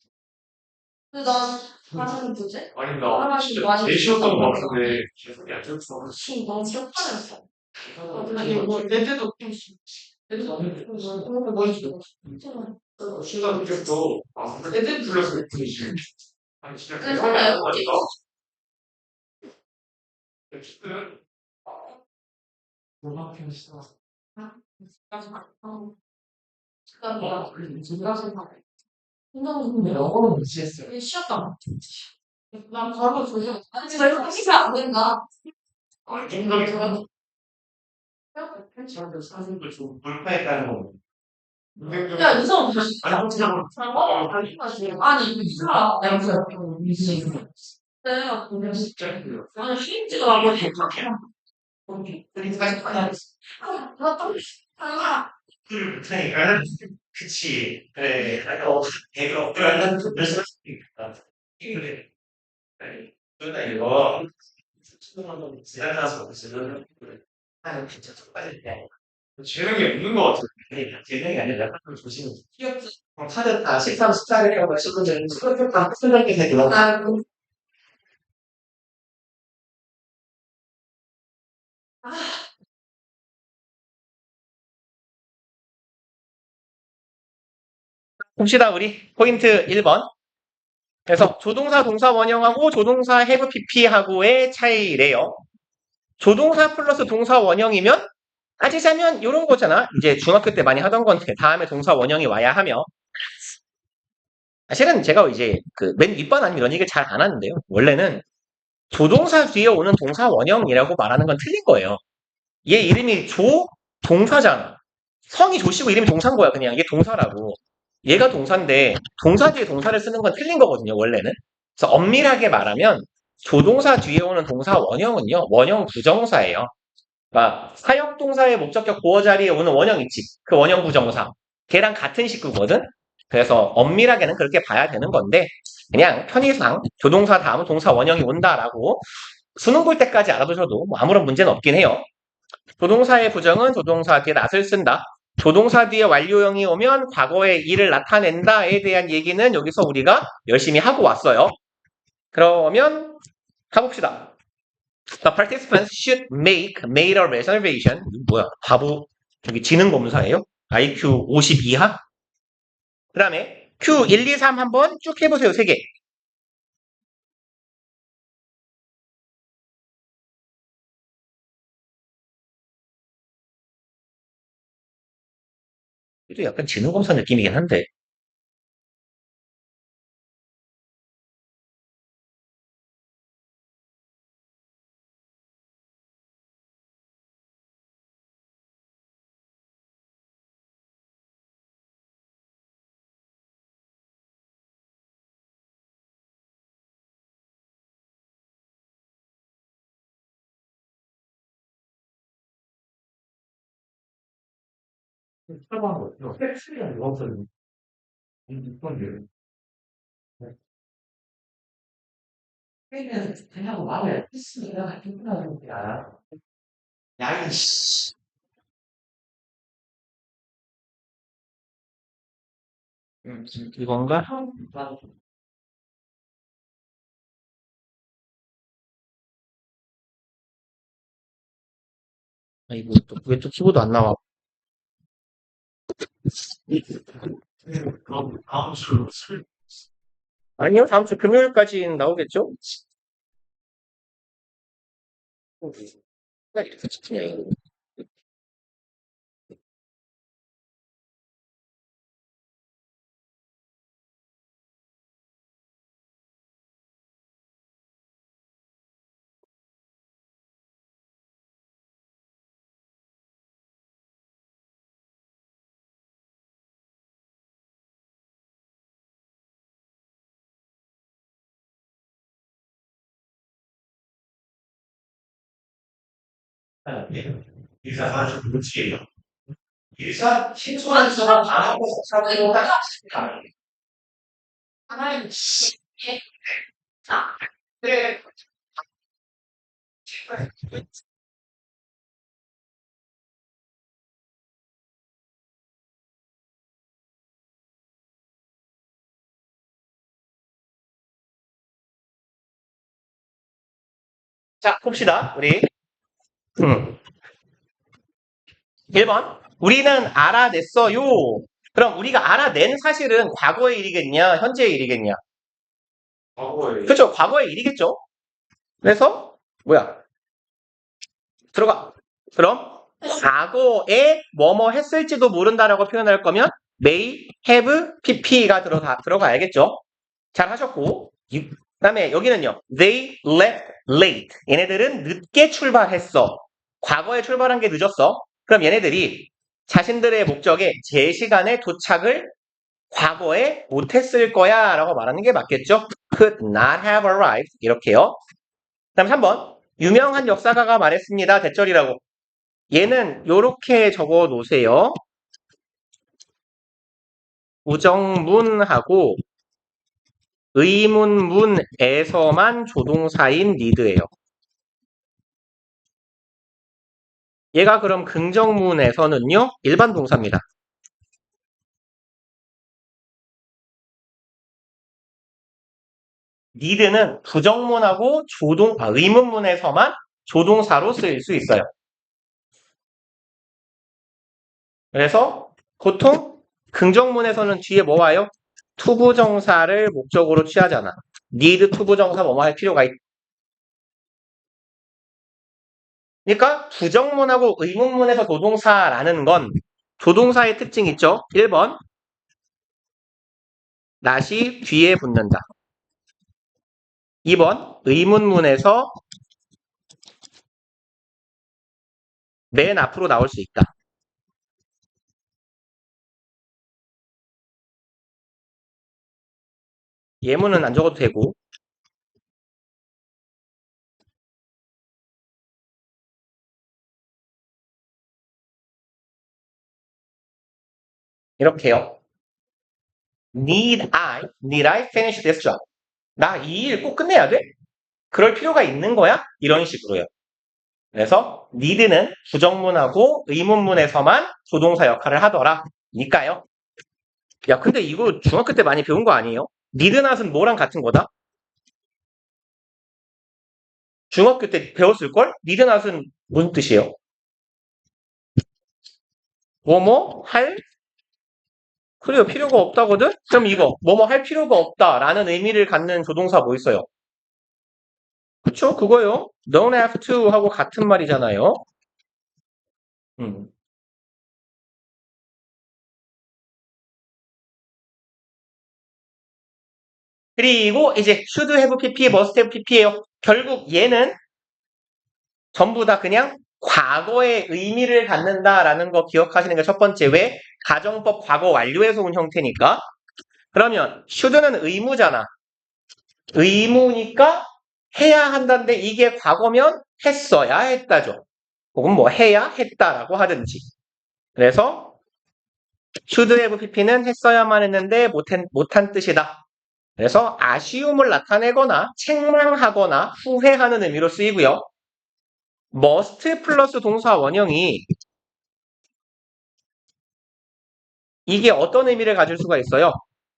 근데 난 반응이 뭐지? 아니 나 진짜 많이 제일 쉬웠던 거 같은데 계속 얇았어. 지금 너무 시원하였어. 아니 뭐 애들도 애들도 그런 거 있어. 시간 늦겠어. 애들 불러서 그랬지. 아니 진짜 근데 설레요. 아니다. 어쨌든 음악 했어. 근데 영어로 무시했어요. 쉬었다. 난 바로 조져. 아니 진짜 이렇게 하시면 안 된다. 아니 생각이 사는 사람들 사진도 좀 불파했다는 거. 야 이성 아니 그냥 아니 이사 내가 내가 보면 진짜 그래요. 아니 힘지도 않고 대박이야. 우리 사실 하나 나 그러니까 그치 그래 내가 어쩌라는 그래서 그래 누나 이거 지나가서 지금 아유 진짜 똑같을 때 재능이 없는 것 같아. 재능이 아니라 약간 조심히 귀엽지? 카드 다 13, 14를 해고 15는 수업을 다 끝나게 되고 아이고. 봅시다, 우리. 포인트 1번. 그래서 조동사 동사 원형하고 조동사 have pp하고의 차이래요. 조동사 플러스 동사 원형이면 따지자면 이런 거잖아. 이제 중학교 때 많이 하던 건데 다음에 동사 원형이 와야 하며 사실은 제가 이제 그 맨 윗반 아니면 이런 얘기를 잘 안 하는데요. 원래는 조동사 뒤에 오는 동사 원형이라고 말하는 건 틀린 거예요. 얘 이름이 조 동사잖아. 성이 조씨고 이름이 동사인 거야. 그냥 이게 동사라고. 얘가 동사인데 동사 뒤에 동사를 쓰는 건 틀린 거거든요. 원래는. 그래서 엄밀하게 말하면 조동사 뒤에 오는 동사 원형은요. 원형 부정사예요. 그러니까 사역동사의 목적격 보어 자리에 오는 원형 있지. 그 원형 부정사. 걔랑 같은 식구거든. 그래서 엄밀하게는 그렇게 봐야 되는 건데 그냥 편의상 조동사 다음 동사 원형이 온다라고 수능 볼 때까지 알아두셔도 뭐 아무런 문제는 없긴 해요. 조동사의 부정은 조동사 뒤에 not을 쓴다. 조동사 뒤에 완료형이 오면 과거의 일을 나타낸다에 대한 얘기는 여기서 우리가 열심히 하고 왔어요. 그러면 가봅시다. The participants should made a reservation. 뭐야? 바보 저기 지능 검사예요? IQ 50 이하? 그 다음에 Q 1, 2, 3 한번 쭉 해보세요. 3개. 이도 약간 지능 검사 느낌이긴 한데. 사과한 거. 이거 팩스리랑 이거 없어요. 이건 게. 그냥 그냥 말을 했으니까 힘나는 거야. 야, 이씨. 이건가? 아이고, 왜 또 키보드 안 나와? 그럼 다음 주로 술. 아니요, 다음 주 금요일까지 나오겠죠? 나 이렇게 찍히냐, 이거. 이사 아주 무지해요. 이사 신선한 사람 안 하고 사람으로 하시니까. 하나님, 예. 자, 네. 자, 봅시다, 우리. 1번. 우리는 알아냈어요. 그럼 우리가 알아낸 사실은 과거의 일이겠냐, 현재의 일이겠냐? 과거에. 그렇죠, 과거의 일이겠죠? 그래서, 뭐야? 들어가. 그럼, 과거에 뭐뭐 했을지도 모른다라고 표현할 거면, may, have, pp가 들어가야겠죠? 잘 하셨고. 그 다음에 여기는요, they left late. 얘네들은 늦게 출발했어. 과거에 출발한 게 늦었어. 그럼 얘네들이 자신들의 목적에 제 시간에 도착을 과거에 못했을 거야 라고 말하는 게 맞겠죠? could not have arrived. 이렇게요. 그 다음 3번. 유명한 역사가가 말했습니다. 대절이라고. 얘는 요렇게 적어 놓으세요. 부정문하고 의문문에서만 조동사인 need예요. 얘가 그럼 긍정문에서는요, 일반 동사입니다. need는 부정문하고 의문문에서만 조동사로 쓰일 수 있어요. 그래서 보통 긍정문에서는 뒤에 뭐 와요? 투부정사를 목적으로 취하잖아. need 투부정사 뭐뭐 할 필요가 있. 그러니까 부정문하고 의문문에서 조동사라는 건 조동사의 특징 있죠? 1번, not이 뒤에 붙는다. 2번, 의문문에서 맨 앞으로 나올 수 있다. 예문은 안 적어도 되고, 이렇게요. Need I finish this job? 나 이 일 꼭 끝내야 돼? 그럴 필요가 있는 거야? 이런 식으로요. 그래서 need는 부정문하고 의문문에서만 조동사 역할을 하더라. 니까요. 야, 근데 이거 중학교 때 많이 배운 거 아니에요? need not은 뭐랑 같은 거다? 중학교 때 배웠을걸? need not은 무슨 뜻이에요? 뭐뭐 할 그래요. 필요가 없다거든? 그럼 이거 뭐뭐 할 필요가 없다라는 의미를 갖는 조동사 뭐 있어요? 그쵸? 그거요. don't have to 하고 같은 말이잖아요. 음. 그리고 이제 should have pp, must have pp예요. 결국 얘는 전부 다 그냥 과거의 의미를 갖는다라는 거 기억하시는 게 첫 번째. 왜? 가정법 과거 완료에서 온 형태니까. 그러면 should는 의무잖아. 의무니까 해야 한다는데 이게 과거면 했어야 했다죠. 혹은 뭐 해야 했다라고 하든지. 그래서 should have pp는 했어야만 했는데 못한 뜻이다. 그래서 아쉬움을 나타내거나 책망하거나 후회하는 의미로 쓰이고요. must 플러스 동사 원형이 이게 어떤 의미를 가질 수가 있어요?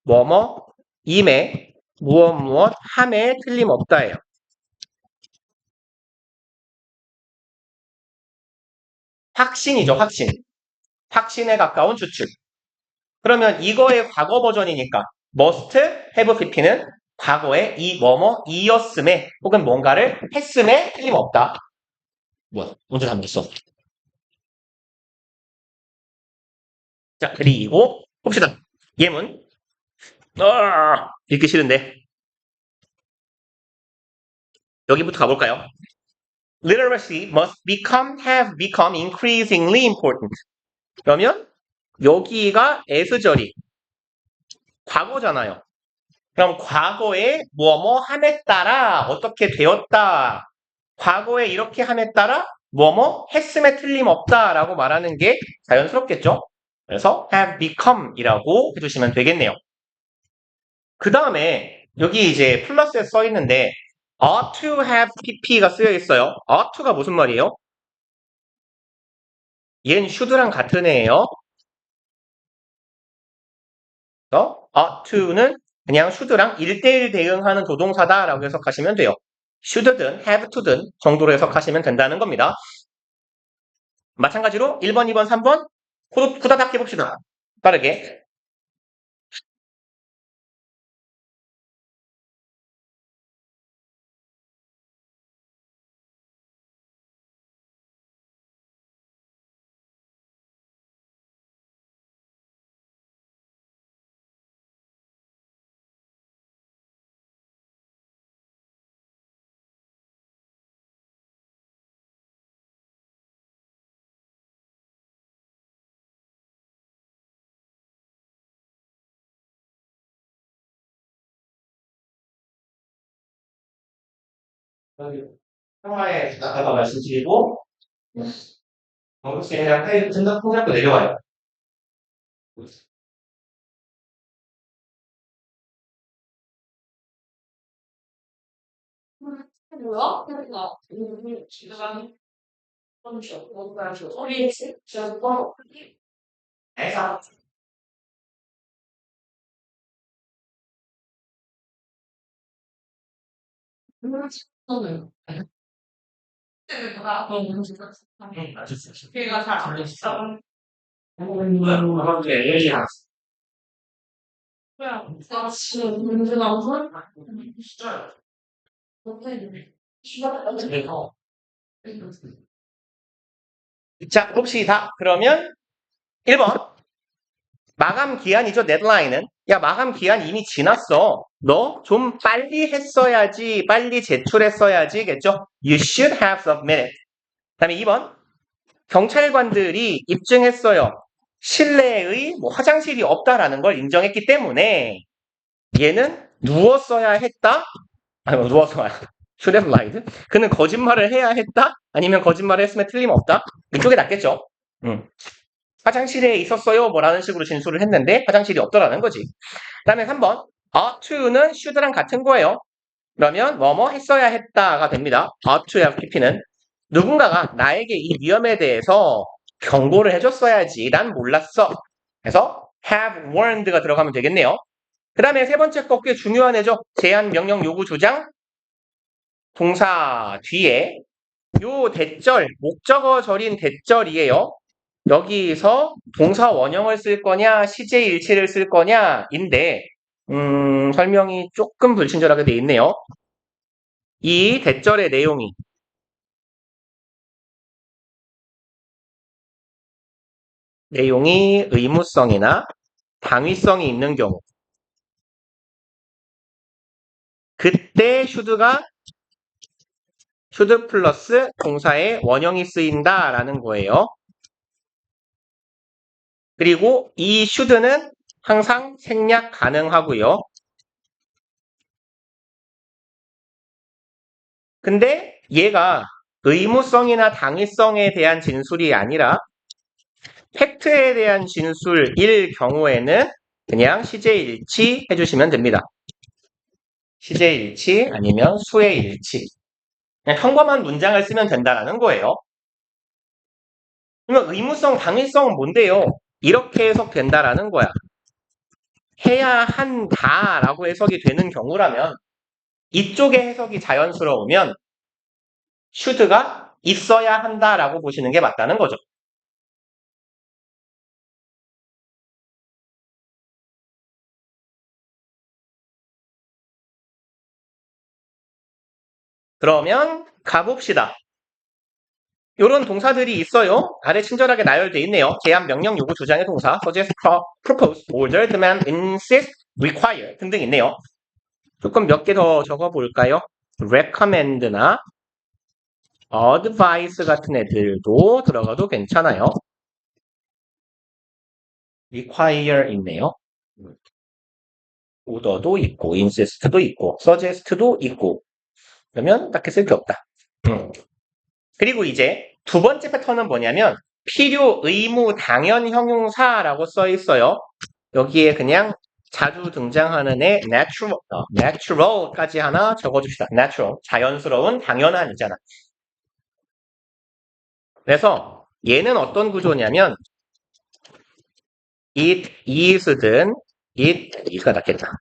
뭐뭐, 임에, 무엇, 함에 틀림없다예요. 확신이죠, 확신. 확신에 가까운 추측. 그러면 이거의 과거 버전이니까 must have pp는 과거에 이 뭐뭐 이었음에 혹은 뭔가를 했음에 틀림없다. 뭐야? 언제 잠겼어? 자, 그리고 봅시다. 예문. 읽기 싫은데 여기부터 가볼까요? Literacy must have become increasingly important. 그러면 여기가 S절이 과거잖아요. 그럼 과거에 뭐뭐 함에 따라 어떻게 되었다. 과거에 이렇게 함에 따라 뭐뭐 했음에 틀림없다라고 말하는 게 자연스럽겠죠? 그래서 have become이라고 해주시면 되겠네요. 그 다음에 여기 이제 플러스에 써 있는데 ought to have pp가 쓰여 있어요. ought to가 무슨 말이에요? 얘는 should랑 같은 애예요. ought to는 그냥 should랑 1대1 대응하는 조동사다라고 해석하시면 돼요. should든 have to든 정도로 해석하시면 된다는 겁니다. 마찬가지로 1번, 2번, 3번 후다닥 해봅시다. 빠르게. 평화에 아까 말씀드리고 정국씨랑 타일 생각 잡고 내려와요. 뭐야? 그러니까 지금 뭔가 소리 진짜 뭐 에서 저는 걔가 잘안 됐어. 그냥 나 지금 문제 나오고 진짜 못해. 자, 봅시다. 그러면 1번. 마감 기한이죠, 데드라인은. 야, 마감 기한 이미 지났어. 너 좀 빨리 했어야지, 빨리 제출했어야지겠죠? You should have submitted. 그 다음에 2번. 경찰관들이 입증했어요. 실내의 화장실이 없다라는 걸 인정했기 때문에 얘는 누웠어야 했다? 아니, 누워서 should have lied. 그는 거짓말을 해야 했다? 아니면 거짓말을 했으면 틀림없다? 이쪽에 낫겠죠? 화장실에 있었어요? 뭐라는 식으로 진술을 했는데 화장실이 없더라는 거지. 그 다음에 3번. ought to는 should랑 같은 거예요. 그러면 뭐뭐 했어야 했다가 됩니다. ought to have pp는 누군가가 나에게 이 위험에 대해서 경고를 해줬어야지. 난 몰랐어. 그래서 have warned가 들어가면 되겠네요. 그 다음에 세 번째 거 꽤 중요한 애죠. 제한, 명령, 요구, 주장. 동사 뒤에 요 대절, 목적어 절인 대절이에요. 여기서 동사 원형을 쓸 거냐, 시제 일치를 쓸 거냐인데 설명이 조금 불친절하게 돼 있네요. 이 대절의 내용이 의무성이나 당위성이 있는 경우 그때 should가 should 플러스 동사의 원형이 쓰인다라는 거예요. 그리고 이 should는 항상 생략 가능하고요. 근데 얘가 의무성이나 당위성에 대한 진술이 아니라 팩트에 대한 진술일 경우에는 그냥 시제일치 해주시면 됩니다. 시제일치 아니면 수혜일치. 그냥 평범한 문장을 쓰면 된다는 거예요. 그러면 의무성, 당위성은 뭔데요? 이렇게 해석된다라는 거야. 해야 한다라고 해석이 되는 경우라면 이쪽의 해석이 자연스러우면 should가 있어야 한다라고 보시는 게 맞다는 거죠. 그러면 가봅시다. 이런 동사들이 있어요. 아래 친절하게 나열되어 있네요. 제한, 명령, 요구, 주장의 동사, suggest, propose, order, demand, insist, require 등등 있네요. 조금 몇 개 더 적어볼까요? recommend나 advice 같은 애들도 들어가도 괜찮아요. require 있네요. order도 있고, insist도 있고, suggest도 있고. 그러면 딱히 쓸 게 없다. 그리고 이제 두 번째 패턴은 뭐냐면 필요, 의무, 당연, 형용사라고 써 있어요. 여기에 그냥 자주 등장하는 애 natural까지 하나 적어줍시다. natural, 자연스러운, 당연한이잖아. 그래서 얘는 어떤 구조냐면 it is든 it가 낫겠다.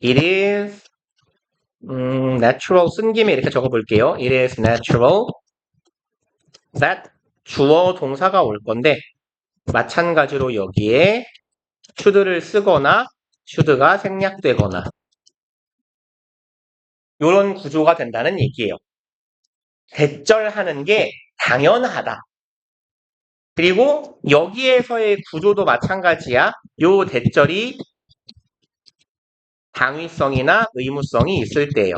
it is natural 쓴 김에 이렇게 적어볼게요. it is natural that 주어 동사가 올 건데 마찬가지로 여기에 should를 쓰거나 should가 생략되거나 이런 구조가 된다는 얘기예요. 대절하는 게 당연하다. 그리고 여기에서의 구조도 마찬가지야. 요 대절이 당위성이나 의무성이 있을 때예요.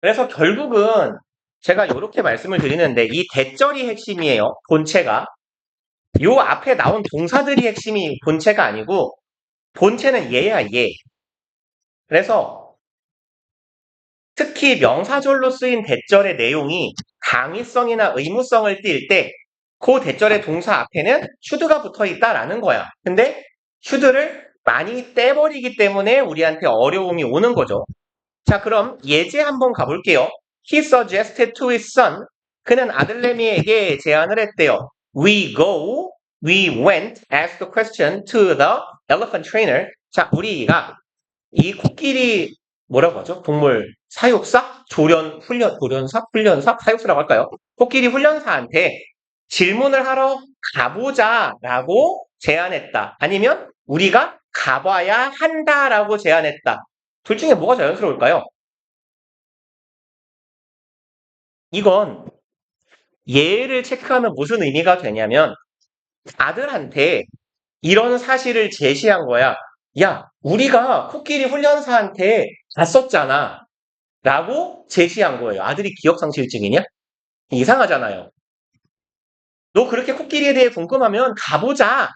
그래서 결국은 제가 이렇게 말씀을 드리는데 이 대절이 핵심이에요. 본체가. 요 앞에 나온 동사들이 핵심이 본체가 아니고 본체는 얘야 얘. 그래서 특히 명사절로 쓰인 대절의 내용이 당위성이나 의무성을 띌 때 그 대절의 동사 앞에는 should가 붙어 있다라는 거야. 근데 should를 많이 떼버리기 때문에 우리한테 어려움이 오는 거죠. 자, 그럼 예제 한번 가볼게요. He suggested to his son. 그는 아들내미에게 제안을 했대요. We went, asked the question to the elephant trainer. 자, 우리가 이 코끼리 뭐라고 하죠? 동물 사육사? 훈련사? 사육사라고 할까요? 코끼리 훈련사한테 질문을 하러 가보자라고 제안했다. 아니면 우리가 가봐야 한다라고 제안했다. 둘 중에 뭐가 자연스러울까요? 이건 예를 체크하면 무슨 의미가 되냐면 아들한테 이런 사실을 제시한 거야. 야, 우리가 코끼리 훈련사한테 갔었잖아. 라고 제시한 거예요. 아들이 기억상실증이냐? 이상하잖아요. 너 그렇게 코끼리에 대해 궁금하면 가보자.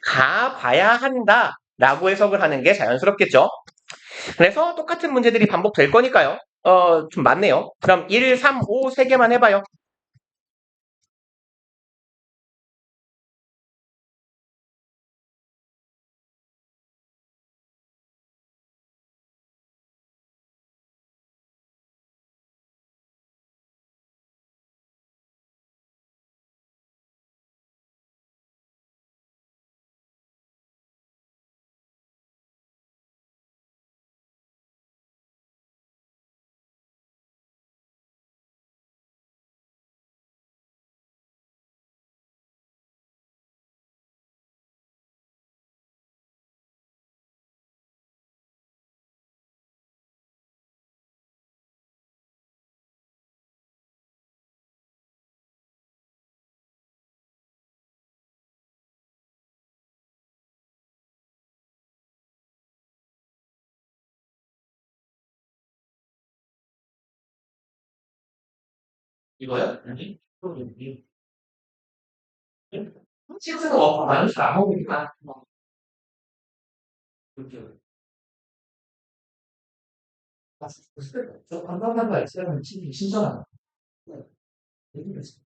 가봐야 한다. 라고 해석을 하는 게 자연스럽겠죠. 그래서 똑같은 문제들이 반복될 거니까요. 좀 많네요. 그럼 1, 3, 5 세 개만 해봐요. 이거요? 아니. 치즈가 먹고 많은 안 먹으니까. 저 관광가가 있으면 치즈 신선하다. 그렇죠.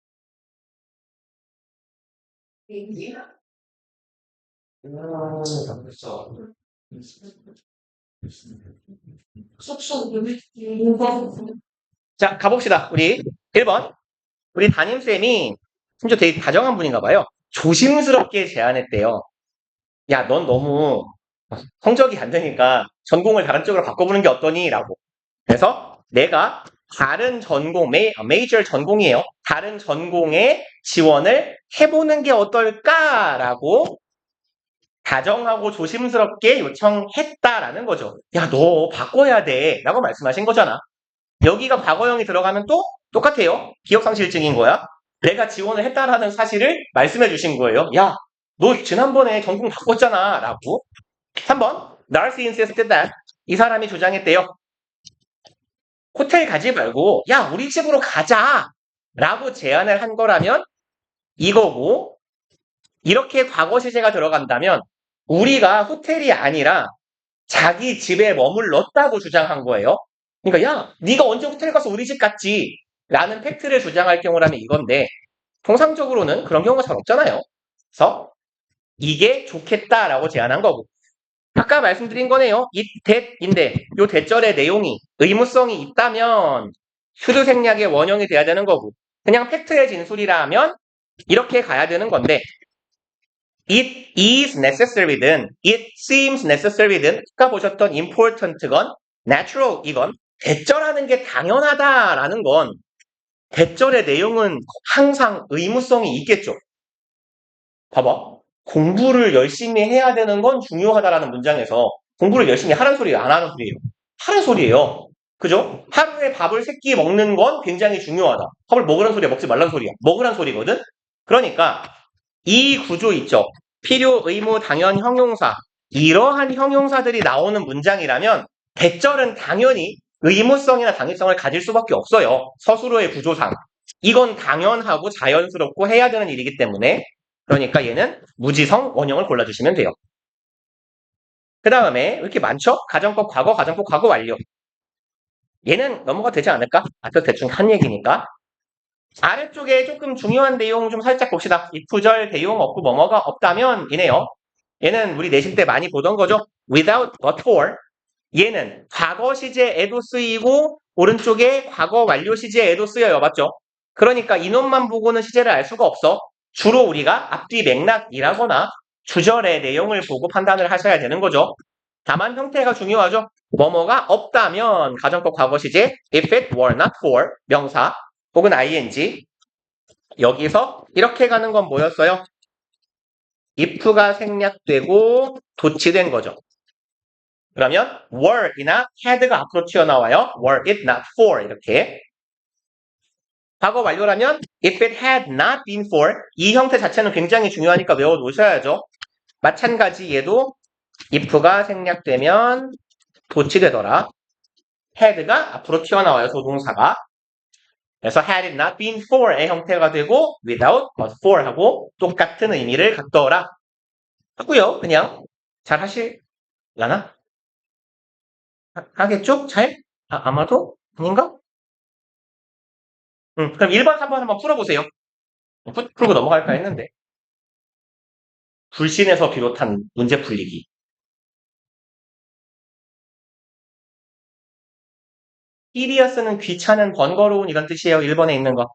자, 가봅시다. 우리 1번. 우리 담임쌤이 심지어 되게 다정한 분인가 봐요. 조심스럽게 제안했대요. 야, 넌 너무 성적이 안 되니까 전공을 다른 쪽으로 바꿔보는 게 어떠니? 라고. 그래서 내가 다른 전공, 메이저 전공이에요. 다른 전공에 지원을 해보는 게 어떨까라고 다정하고 조심스럽게 요청했다라는 거죠. 야, 너 바꿔야 돼. 라고 말씀하신 거잖아. 여기가 과거형이 들어가면 또 똑같아요. 기억상실증인 거야. 내가 지원을 했다라는 사실을 말씀해 주신 거예요. 야, 너 지난번에 전공 바꿨잖아. 라고. 3번. Darcy insisted that. 이 사람이 주장했대요. 호텔 가지 말고 야, 우리 집으로 가자. 라고 제안을 한 거라면 이거고, 이렇게 과거 시제가 들어간다면 우리가 호텔이 아니라 자기 집에 머물렀다고 주장한 거예요. 그러니까 야, 네가 언제 호텔 가서 우리 집 갔지? 라는 팩트를 주장할 경우라면 이건데 통상적으로는 그런 경우가 잘 없잖아요. 그래서 이게 좋겠다라고 제안한 거고, 아까 말씀드린 거네요. 이 that인데 요 that절의 내용이 의무성이 있다면 휴두생략의 원형이 돼야 되는 거고, 그냥 팩트의 진술이라면 이렇게 가야 되는 건데 it is necessary든 it seems necessary든 아까 보셨던 important건 natural 이건 대절하는 게 당연하다라는 건 대절의 내용은 항상 의무성이 있겠죠. 봐봐. 공부를 열심히 해야 되는 건 중요하다라는 문장에서 공부를 열심히 하라는 소리예요? 안 하는 소리예요? 하는 소리예요. 그죠? 하루에 밥을 3끼 먹는 건 굉장히 중요하다. 밥을 먹으라는 소리야, 먹지 말라는 소리야. 먹으라는 소리거든? 그러니까 이 구조 있죠. 필요, 의무, 당연, 형용사. 이러한 형용사들이 나오는 문장이라면 대절은 당연히 의무성이나 당위성을 가질 수밖에 없어요. 서술어의 구조상. 이건 당연하고 자연스럽고 해야 되는 일이기 때문에, 그러니까 얘는 무지성 원형을 골라주시면 돼요. 그 다음에 왜 이렇게 많죠? 가정법 과거, 가정법 과거 완료. 얘는 넘어가 되지 않을까? 아까 대충 한 얘기니까. 아래쪽에 조금 중요한 내용 좀 살짝 봅시다. if절 대용 없고 뭐뭐가 없다면 이네요. 얘는 우리 내신 때 많이 보던 거죠. without but for. 얘는 과거 시제에도 쓰이고 오른쪽에 과거 완료 시제에도 쓰여요. 맞죠? 그러니까 이놈만 보고는 시제를 알 수가 없어. 주로 우리가 앞뒤 맥락이라거나 주절의 내용을 보고 판단을 하셔야 되는 거죠. 다만 형태가 중요하죠. 뭐뭐가 없다면 가정법 과거 시제 if it were not for 명사 혹은 ing. 여기서 이렇게 가는 건 뭐였어요? if가 생략되고 도치된 거죠. 그러면 were이나 had가 앞으로 튀어나와요. were it not for 이렇게. 과거 완료라면 if it had not been for 이 형태 자체는 굉장히 중요하니까 외워놓으셔야죠. 마찬가지 얘도 if가 생략되면 도치되더라. had가 앞으로 튀어나와요. 조동사가. 그래서 had it not been for의 형태가 되고 without but for 하고 똑같은 의미를 갖더라. 하고요. 그냥 잘 하실라나? 하겠죠? 잘? 아마도? 아닌가? 그럼 1번, 3번 한번 풀어보세요. 풀고 넘어갈까 했는데. 불신에서 비롯한 문제 풀리기. tedious는 귀찮은, 번거로운 이런 뜻이에요. 1번에 있는 거.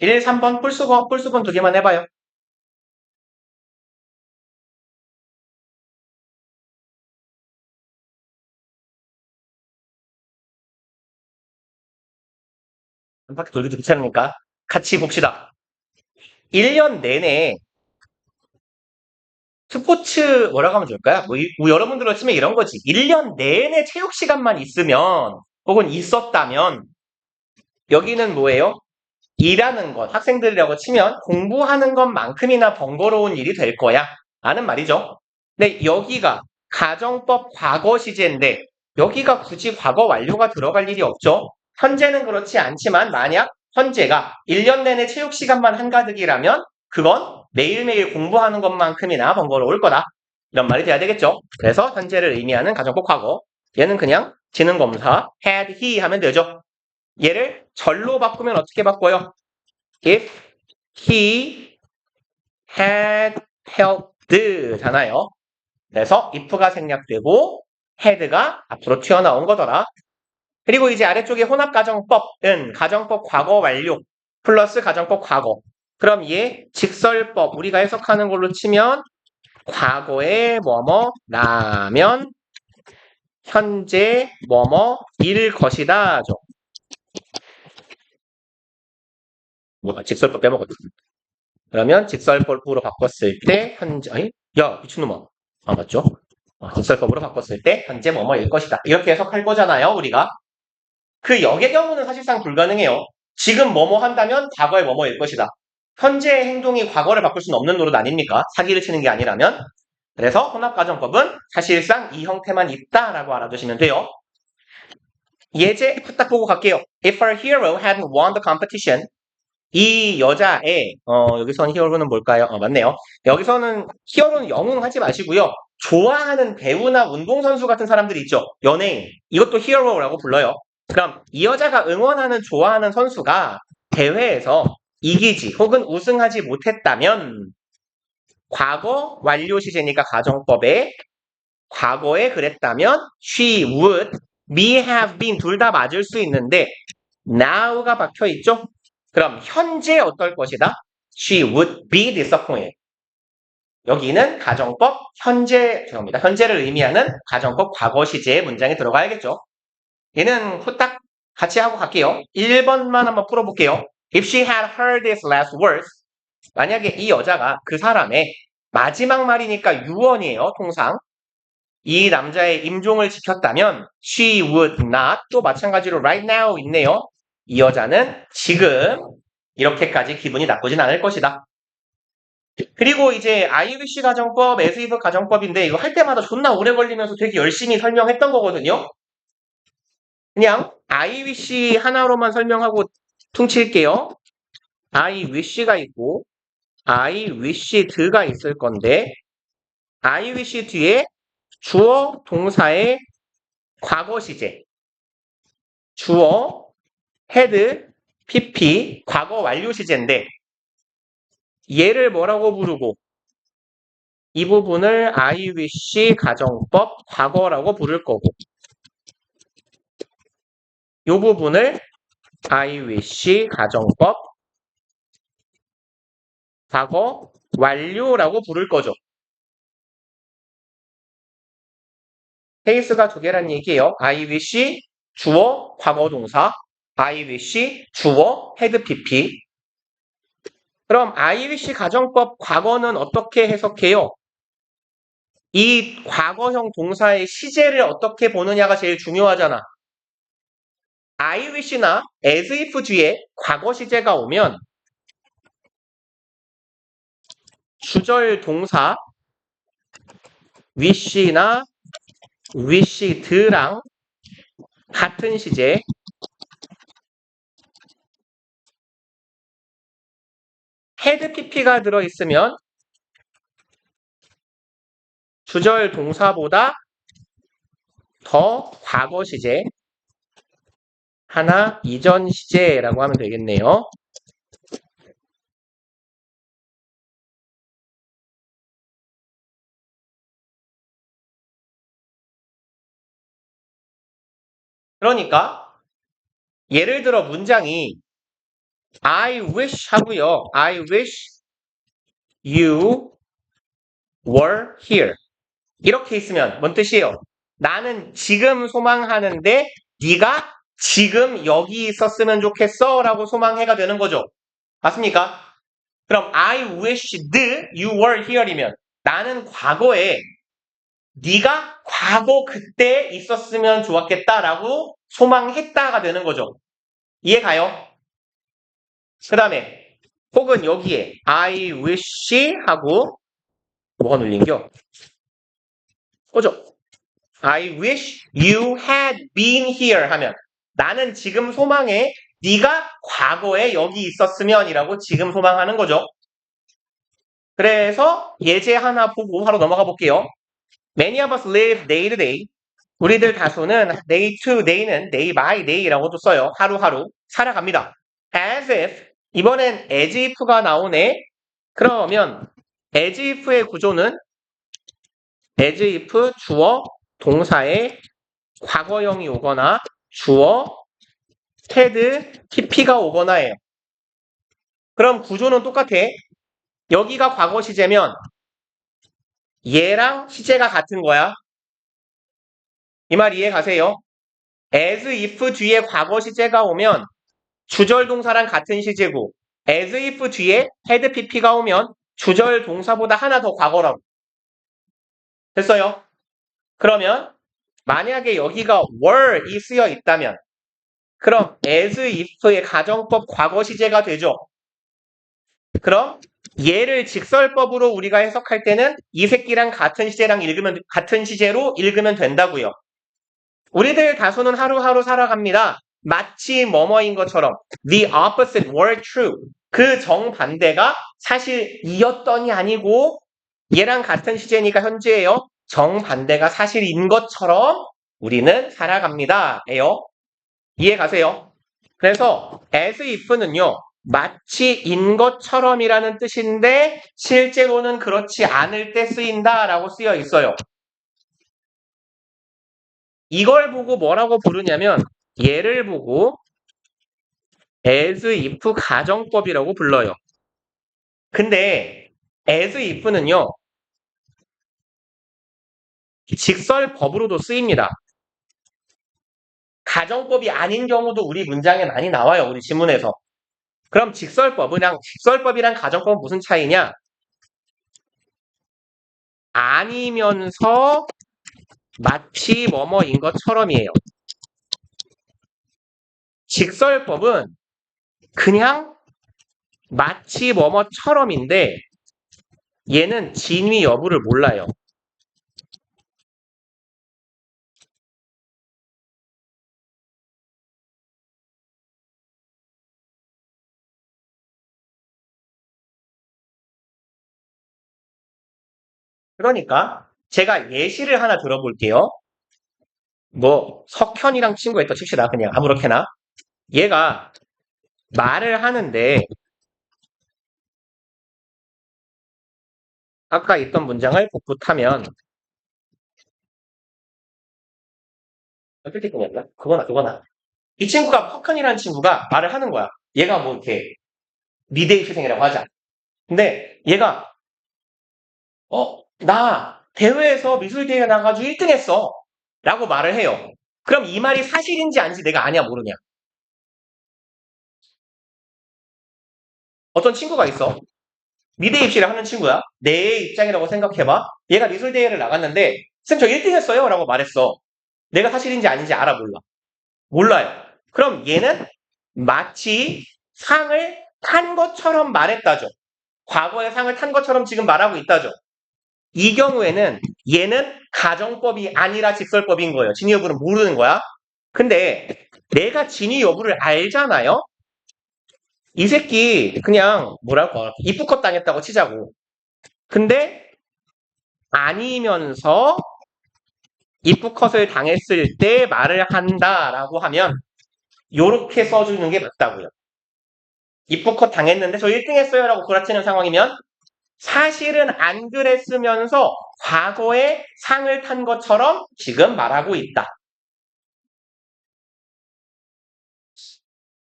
1, 3번 풀수건 두 개만 해봐요. 한 바퀴 돌기도 귀찮으니까 같이 봅시다. 1년 내내 스포츠 뭐라고 하면 좋을까요? 뭐 여러분들로 치면 이런 거지. 1년 내내 체육 시간만 있으면 혹은 있었다면 여기는 뭐예요? 일하는 것, 학생들이라고 치면 공부하는 것만큼이나 번거로운 일이 될 거야 라는 말이죠. 근데 여기가 가정법 과거 시제인데 여기가 굳이 과거 완료가 들어갈 일이 없죠. 현재는 그렇지 않지만 만약 현재가 1년 내내 체육 시간만 한가득이라면 그건 매일매일 공부하는 것만큼이나 번거로울 거다. 이런 말이 돼야 되겠죠. 그래서 현재를 의미하는 가정법 과거. 얘는 그냥 지능검사 had he 하면 되죠. 얘를 절로 바꾸면 어떻게 바꿔요? If he had helped 잖아요. 그래서 if가 생략되고 had가 앞으로 튀어나온 거더라. 그리고 이제 아래쪽에 혼합가정법은 가정법 과거 완료 플러스 가정법 과거. 그럼 얘 직설법 우리가 해석하는 걸로 치면 과거에 뭐뭐라면 현재 뭐뭐일 것이다. 뭐가 직설법 빼먹었지. 그러면 직설법으로 바꿨을 때 현재 야 미친놈아 맞죠? 직설법으로 바꿨을 때 현재 뭐뭐일 것이다. 이렇게 해석할 거잖아요. 우리가. 그 역의 경우는 사실상 불가능해요. 지금 뭐뭐 한다면 과거에 뭐뭐일 것이다. 현재의 행동이 과거를 바꿀 수는 없는 노릇 아닙니까? 사기를 치는 게 아니라면. 그래서 혼합가정법은 사실상 이 형태만 있다라고 알아두시면 돼요. 예제 후딱 보고 갈게요. If our hero hadn't won the competition 이 여자의 여기서는 히어로는 뭘까요? 맞네요. 여기서는 히어로는 영웅하지 마시고요. 좋아하는 배우나 운동선수 같은 사람들이 있죠. 연예인. 이것도 히어로라고 불러요. 그럼 이 여자가 응원하는 좋아하는 선수가 대회에서 이기지 혹은 우승하지 못했다면 과거 완료 시제니까 가정법에 과거에 그랬다면 she would, may have been 둘 다 맞을 수 있는데 now가 박혀있죠? 그럼 현재 어떨 것이다? She would be disappointed. 여기는 가정법 죄송합니다. 현재를 의미하는 가정법 과거 시제의 문장에 들어가야겠죠. 얘는 후딱 같이 하고 갈게요. 1번만 한번 풀어볼게요. If she had heard his last words 만약에 이 여자가 그 사람의 마지막 말이니까 유언이에요. 통상. 이 남자의 임종을 지켰다면 she would not 또 마찬가지로 right now 있네요. 이 여자는 지금 이렇게까지 기분이 나쁘진 않을 것이다. 그리고 이제 I wish 가정법, as if 가정법인데 이거 할 때마다 존나 오래 걸리면서 되게 열심히 설명했던 거거든요. 그냥 I wish 하나로만 설명하고 퉁칠게요. I wish가 있고 I wished가 있을 건데 I wish 뒤에 주어, 동사의 과거 시제 주어, had, pp, 과거 완료 시제인데 얘를 뭐라고 부르고 이 부분을 I wish 가정법 과거라고 부를 거고 이 부분을 I wish 가정법 과거 완료라고 부를 거죠. 케이스가 두 개란 얘기예요. I wish 주어 과거 동사 I wish 주어 had PP. 그럼 I wish 가정법 과거는 어떻게 해석해요? 이 과거형 동사의 시제를 어떻게 보느냐가 제일 중요하잖아. I wish나 as if 뒤에 과거 시제가 오면 주절 동사 wish나 wished랑 같은 시제 had pp가 들어있으면 주절 동사보다 더 과거 시제 하나 이전 시제라고 하면 되겠네요. 그러니까 예를 들어 문장이 I wish 하고요. I wish you were here. 이렇게 있으면 뭔 뜻이에요? 나는 지금 소망하는데 네가 지금 여기 있었으면 좋겠어 라고 소망해가 되는 거죠. 맞습니까? 그럼 I wished you were here이면 나는 과거에 네가 과거 그때 있었으면 좋았겠다라고 소망했다가 되는 거죠. 이해가요? 그 다음에 혹은 여기에 I wish 하고 뭐가 눌린겨? 그죠? I wish you had been here 하면 나는 지금 소망해 네가 과거에 여기 있었으면 이라고 지금 소망하는 거죠. 그래서 예제 하나 보고 바로 넘어가 볼게요. Many of us live day to day. 우리들 다수는 day to day는 day by day라고도 써요. 하루하루 살아갑니다. As if 이번엔 as if가 나오네. 그러면 as if의 구조는 as if 주어 동사의 과거형이 오거나 주어 had pp가 오거나 해요. 그럼 구조는 똑같아. 여기가 과거 시제면 얘랑 시제가 같은 거야. 이 말 이해 가세요? as if 뒤에 과거 시제가 오면 주절 동사랑 같은 시제고 as if 뒤에 had pp가 오면 주절 동사보다 하나 더 과거라고. 됐어요? 그러면 만약에 여기가 were이 쓰여 있다면 그럼 as if의 가정법 과거 시제가 되죠. 그럼 얘를 직설법으로 우리가 해석할 때는 이 새끼랑 같은 시제랑 읽으면 같은 시제로 읽으면 된다고요. 우리들 다수는 하루하루 살아갑니다. 마치 뭐뭐인 것처럼 the opposite were true. 그 정반대가 사실 이었더니 아니고 얘랑 같은 시제니까 현재예요. 정반대가 사실인 것처럼 우리는 살아갑니다. 에요. 이해 가세요? 그래서 as if는요. 마치인 것처럼이라는 뜻인데 실제로는 그렇지 않을 때 쓰인다라고 쓰여 있어요. 이걸 보고 뭐라고 부르냐면 얘를 보고 as if 가정법이라고 불러요. 근데 as if는요. 직설법으로도 쓰입니다. 가정법이 아닌 경우도 우리 문장에 많이 나와요. 우리 지문에서. 그럼 직설법이랑 가정법은 무슨 차이냐? 아니면서 마치 뭐뭐인 것처럼이에요. 직설법은 그냥 마치 뭐뭐처럼인데 얘는 진위 여부를 몰라요. 그러니까 제가 예시를 하나 들어볼게요. 뭐 석현이랑 친구했다 칩시다. 그냥 아무렇게나. 얘가 말을 하는데 아까 있던 문장을 복붙하면 어떻게 끊었나? 그거나. 이 친구가 석현이라는 친구가 말을 하는 거야. 얘가 뭐 이렇게 미대입시생이라고 하자. 근데 얘가 나 대회에서 미술대회에 나가가지고 1등 했어. 라고 말을 해요. 그럼 이 말이 사실인지 아닌지 내가 아냐 모르냐. 어떤 친구가 있어. 미대 입시를 하는 친구야. 내 입장이라고 생각해봐. 얘가 미술대회를 나갔는데 쌤 저 1등 했어요 라고 말했어. 내가 사실인지 아닌지 알아 몰라? 몰라요. 그럼 얘는 마치 상을 탄 것처럼 말했다죠. 과거에 상을 탄 것처럼 지금 말하고 있다죠. 이 경우에는 얘는 가정법이 아니라 직설법인 거예요. 진위 여부는 모르는 거야. 근데 내가 진위 여부를 알잖아요. 이 새끼 그냥 뭐랄까 입부컷 당했다고 치자고. 근데 아니면서 입부컷을 당했을 때 말을 한다라고 하면 요렇게 써주는 게 맞다고요. 입부컷 당했는데 저 1등 했어요 라고 구라치는 상황이면 사실은 안 그랬으면서 과거에 상을 탄 것처럼 지금 말하고 있다.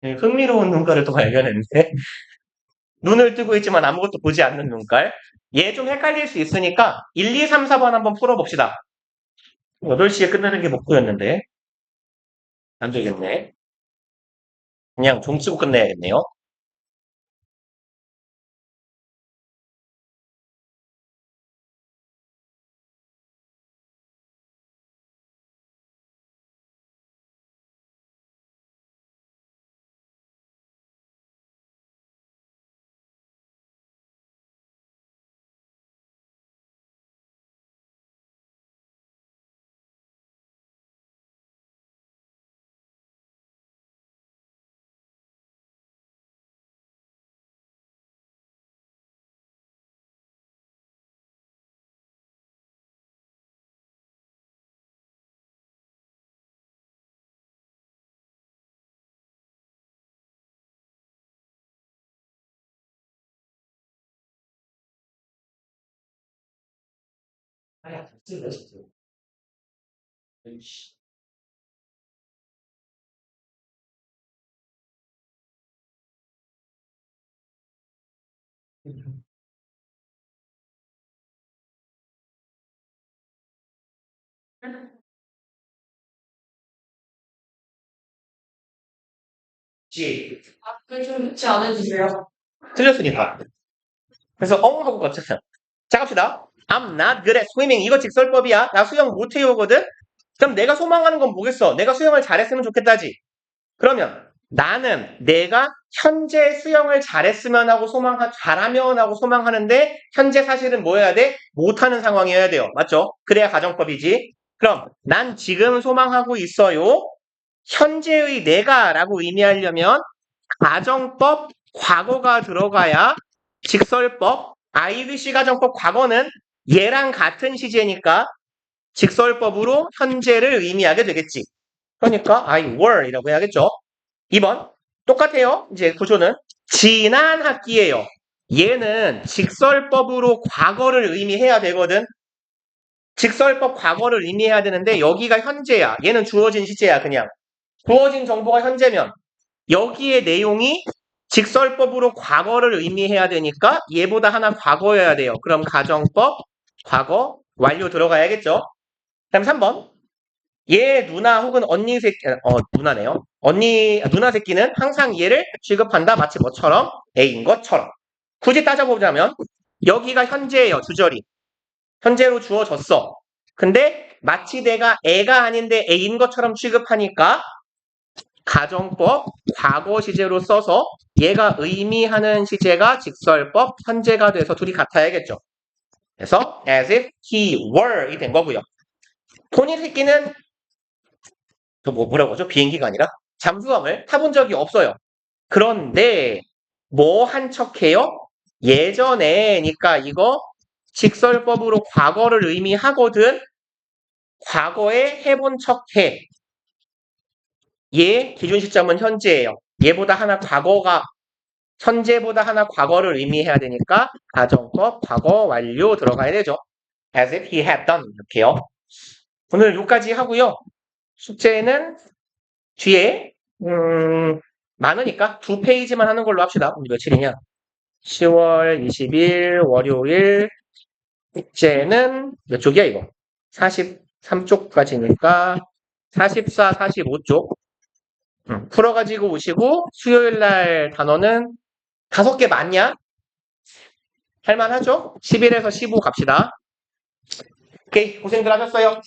흥미로운 눈깔을 또 발견했는데 눈을 뜨고 있지만 아무것도 보지 않는 눈깔. 얘 좀 헷갈릴 수 있으니까 1, 2, 3, 4번 한번 풀어봅시다. 8시에 끝나는 게 목표였는데 안 되겠네. 그냥 종 치고 끝내야겠네요. 지 답을 좀 묻지 않아주세요. 틀렸으니까. 그래서 엉 하고 깜짝이야. 자 갑시다. I'm not good at swimming. 이거 직설법이야. 나 수영 못해요거든. 그럼 내가 소망하는 건 뭐겠어? 내가 수영을 잘했으면 좋겠다지. 그러면 나는 내가 현재 수영을 잘했으면 하고 잘하면 하고 소망하는데 현재 사실은 뭐 해야 돼? 못하는 상황이어야 돼요. 맞죠? 그래야 가정법이지. 그럼 난 지금 소망하고 있어요. 현재의 내가라고 의미하려면 가정법 과거가 들어가야 직설법 IVC 가정법 과거는 얘랑 같은 시제니까 직설법으로 현재를 의미하게 되겠지. 그러니까 I were 이라고 해야겠죠. 2번 똑같아요. 이제 구조는 지난 학기예요. 얘는 직설법으로 과거를 의미해야 되거든. 직설법 과거를 의미해야 되는데 여기가 현재야. 얘는 주어진 시제야 그냥. 주어진 정보가 현재면 여기에 내용이 직설법으로 과거를 의미해야 되니까 얘보다 하나 과거여야 돼요. 그럼 가정법 과거 완료 들어가야겠죠. 그다음 3번 얘 누나 혹은 언니 새끼 누나네요. 누나 새끼는 항상 얘를 취급한다 마치 뭐처럼 A인 것처럼. 굳이 따져보자면 여기가 현재예요. 주절이 현재로 주어졌어. 근데 마치 내가 애가 아닌데 A인 것처럼 취급하니까 가정법 과거 시제로 써서 얘가 의미하는 시제가 직설법 현재가 돼서 둘이 같아야겠죠. 그래서 as if he were 이 된 거고요. 토니 새끼는 뭐라고 하죠? 비행기가 아니라 잠수함을 타본 적이 없어요. 그런데 뭐 한 척해요? 예전에니까 이거 직설법으로 과거를 의미하거든. 과거에 해본 척해. 얘 기준 시점은 현재예요. 얘보다 하나 과거가 현재보다 하나 과거를 의미해야 되니까 가정법 과거 완료 들어가야 되죠. As if he had done 이렇게요. 오늘 여기까지 하고요. 숙제는 뒤에 많으니까 2페이지만 하는 걸로 합시다. 오늘 며칠이냐? 10월 20일 월요일 숙제는 몇 쪽이야 이거? 43쪽까지니까 44, 45쪽 풀어가지고 오시고 수요일 날 단어는 5개 맞냐? 할만하죠? 11에서 15 갑시다. 오케이, 고생들 하셨어요.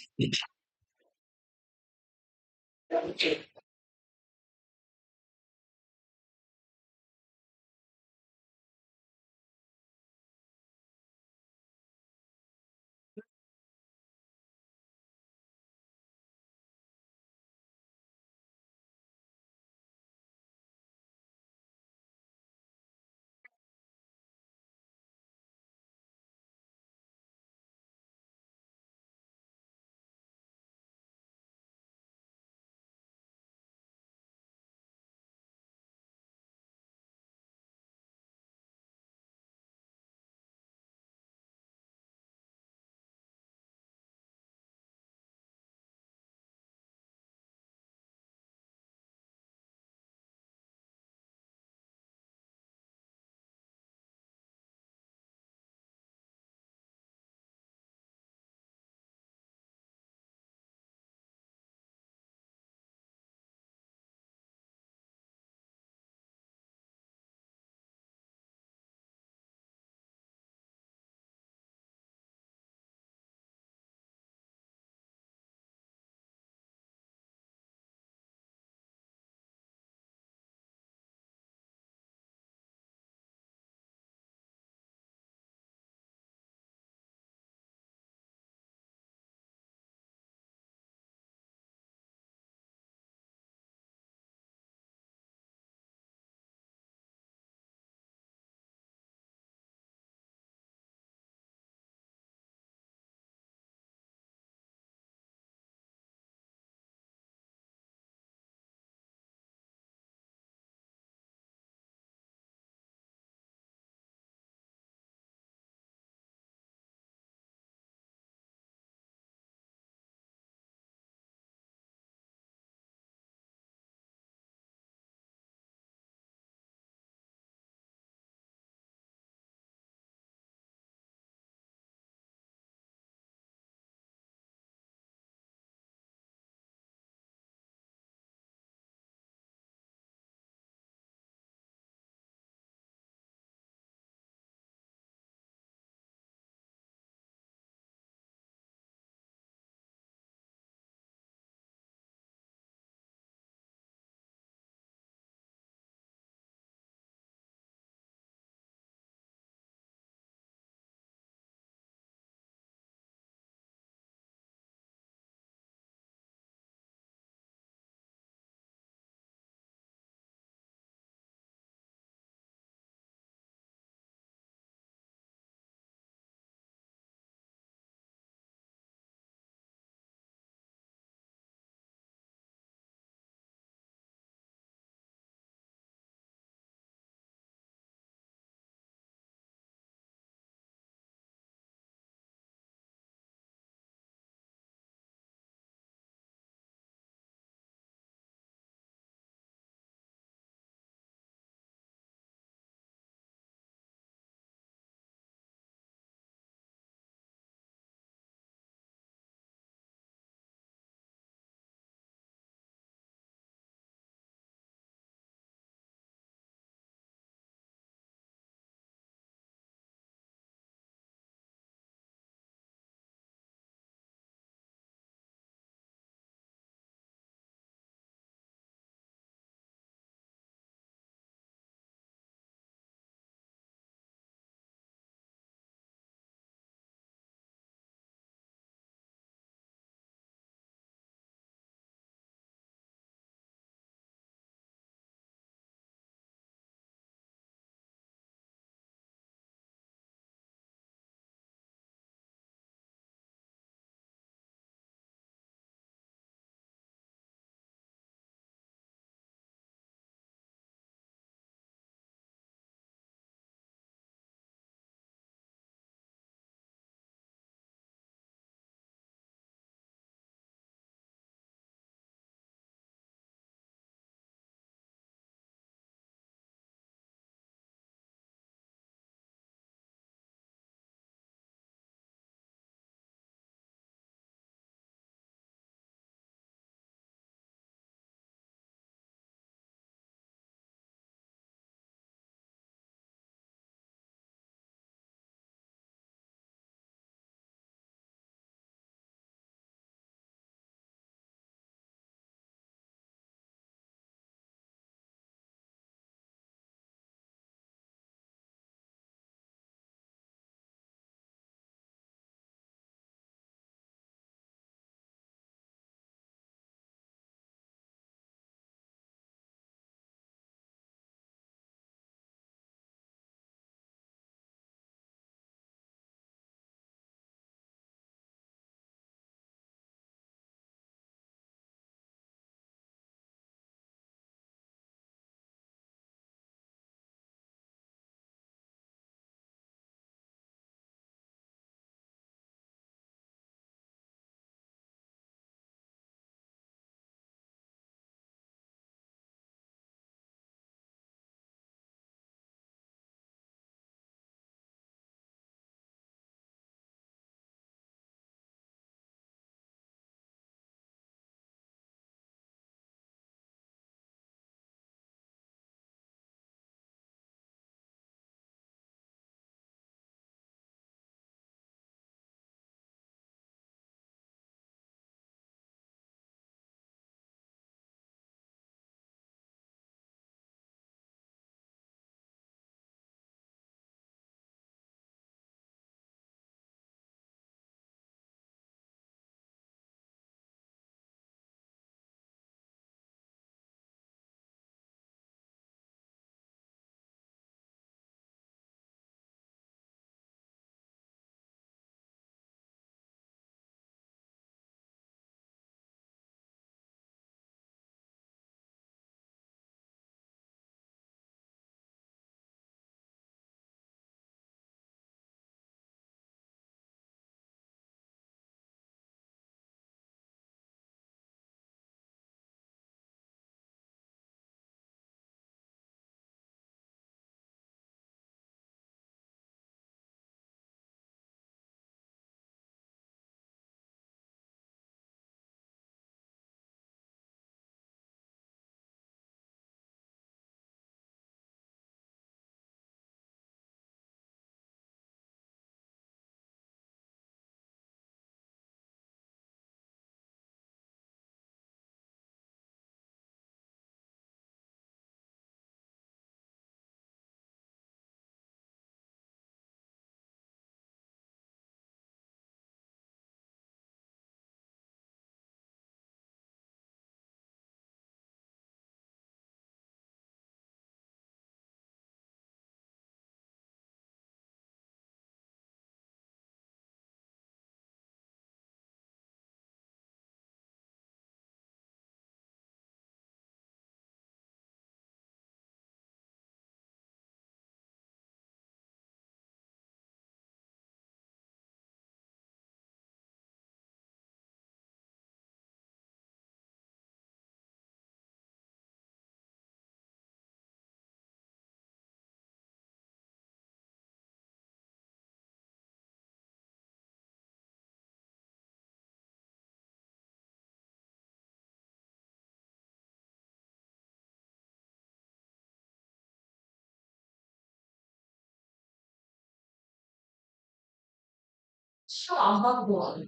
시험 안 봐도 뭐 안 해.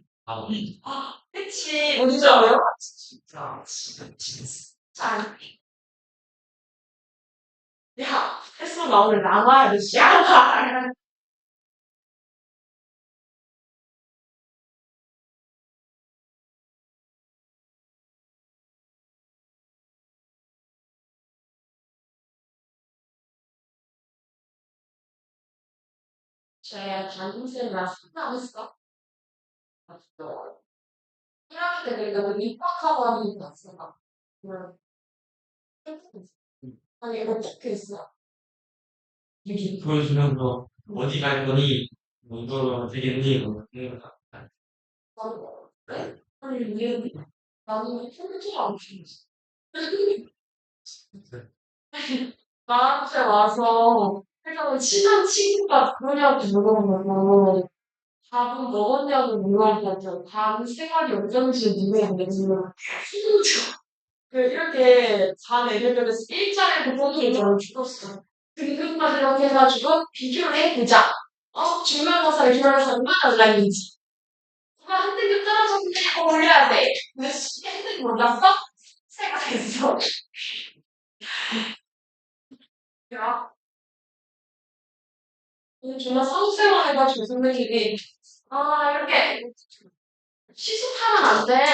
아, 그치. 뭔지 알아요? 진짜. 야, 했으면 나 오늘 나가야 돼, 씨발. 쟤 담임쌤이랑 상담했어? 맞죠. 1학기 때 내가 입학하고 하는 게 났어. 응. 아니, 어떻게 했어? 이렇게 보여주면서 어디 갈 거니? 뭐 되겠니? 뭐 이런 거. 나는, 그래? 아니, 왜, 나는 컴퓨터를 안 키웠어. 나한테 와서, 일단은 친한 친구가 그러냐고 물어보면, 밥은 먹었냐고 물어보고, 밥 생활이 어쩐지 물어보고, 이렇게 반 애들에서 일자리 부분이 저를 죽었어. 등급만 이렇게 해가지고 비교를 해보자. 중간고사를 기말해서 얼마나 온라인인지. 누가 한 등급 떨어졌는데 올려야 돼. 근데 한 등급 몰랐어? 생각했어. 야, 정말 사후생활 해가지고 선생님이 이렇게 시습하면 안 돼.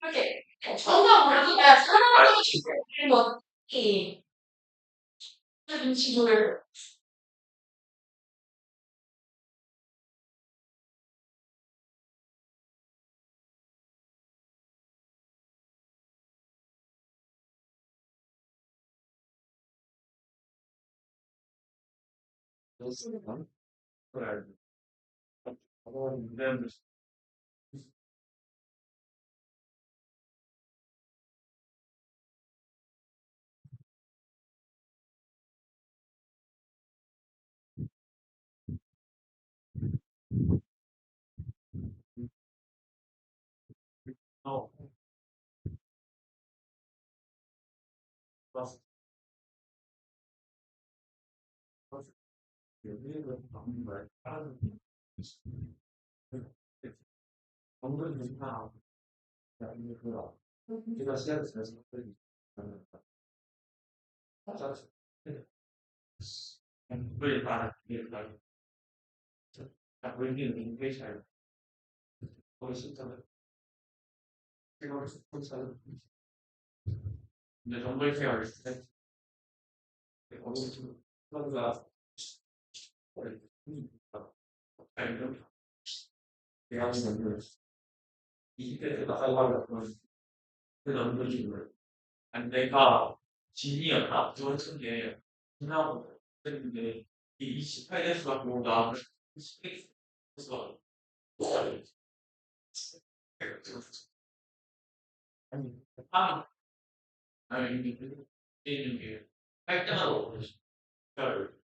이렇게 정답 모르게 사람을 죽이는 거 이런 친구를 그래. 근데 어, 맞아. 맞아. 여기를 먹는 거야. 다른 정글 유사 아니 그거 제가 시작했어요. 맞아. 왜 말을 이게 말. 자, 우리는 인계잘 거기 진짜 이걸 진짜 근데 정글 생활 있을 때 거기 좀 선수가 아니 좀 내가 지금 20대 때 나가려고 그런 그런 식으로 아니 내가 진이었나 두 번째 게 지나고 했는데 이 28대 수가 뭔가 10대에서 아니 아 아니 이게 있는 게할 때마다 오는 시절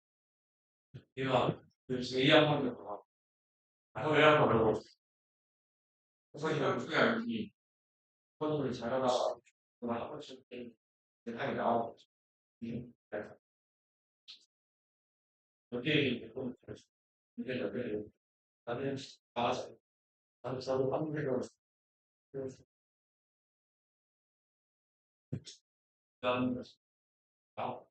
얘가 그 제2학번을 봐. 제2학번으로 선생님이 그냥 여기 선생님이 잘하다 그만 한 번씩 대상이 나오고 여기에 조금 이제 여기 나는 나가서 나는 저도 한국에서 나는 나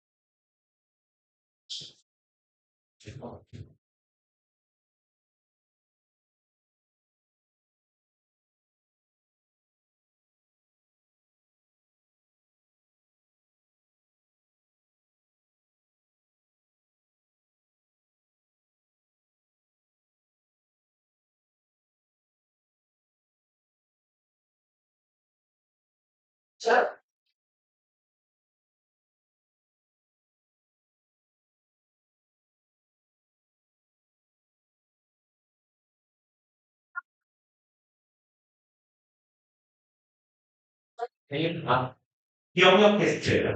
기억력 테스트.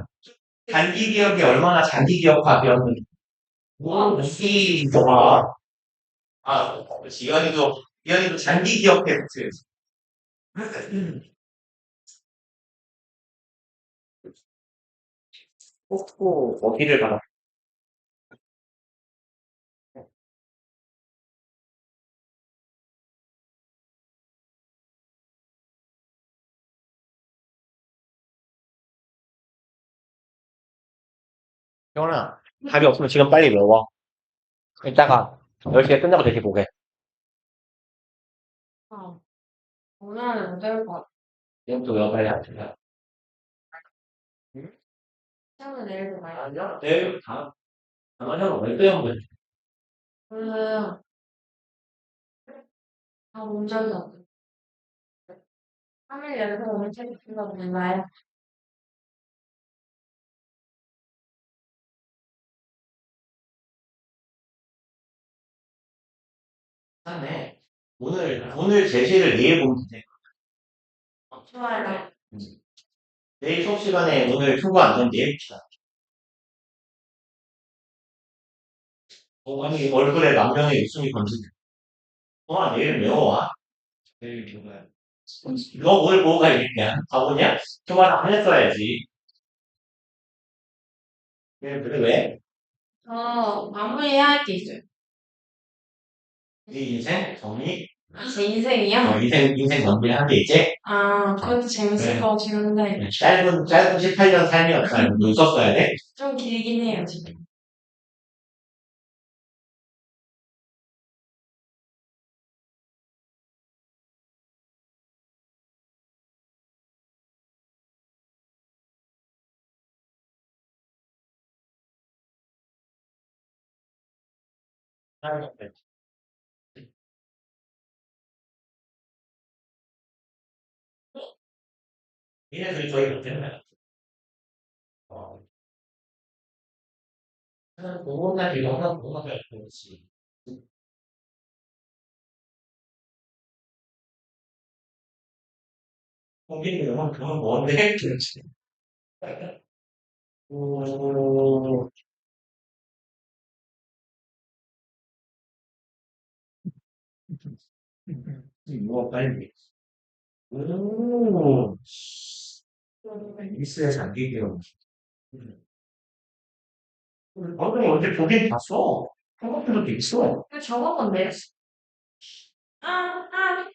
단기 기억이 얼마나 장기 기억하면 무기 좋아. 그렇지. 이현이도 장기 기억 테스트. 꼭 어디를 가나? 형아, 답이 없으면 지금 빨리 외워. 이따가 10시에 끝나고 다시 보게. 어, 오늘은 못할 것 같아. 지금부터 외워, 빨리 하자. 시험은 내일도 가야 아니야, 내일 다만 왜 빼온 거지? 오늘 다 문제는 없어. 3일 연속 오늘 책 쓴다고 맨날. 맞네. 오늘 제시를 내일 보면 돼. 좋아요. 내일 수업 시간에 오늘 통과 안 되면 내일 봅시다. 아니, 얼굴에 만명의 웃음이 번지네. 내일 외워와. 내일 누구야? 너 오늘 보고 가야겠냐? 바보냐? 정말 안 했어야지. 그래, 왜? 마무리해야 할 게 있어요. 네 인생 정리? 제 인생이요? 인생 정리하는 게 있지? 그것도 재밌을 네. 것 같긴 한데, 짧은 18년 삶이었다. 이거 썼어야 돼? 좀 길긴 해요, 지금. 이래서 저희 못했나? 어, 하나 보고 날 이거 하나 보고 날 그렇지. 거기는 영화 그건 뭔데? 그렇지. 오, 이거 빨리. 오, 미스에 잠기기로. 방금 언제 보긴 봤어. 한국들도 있어. 이거 저거 건데요? 아, 아.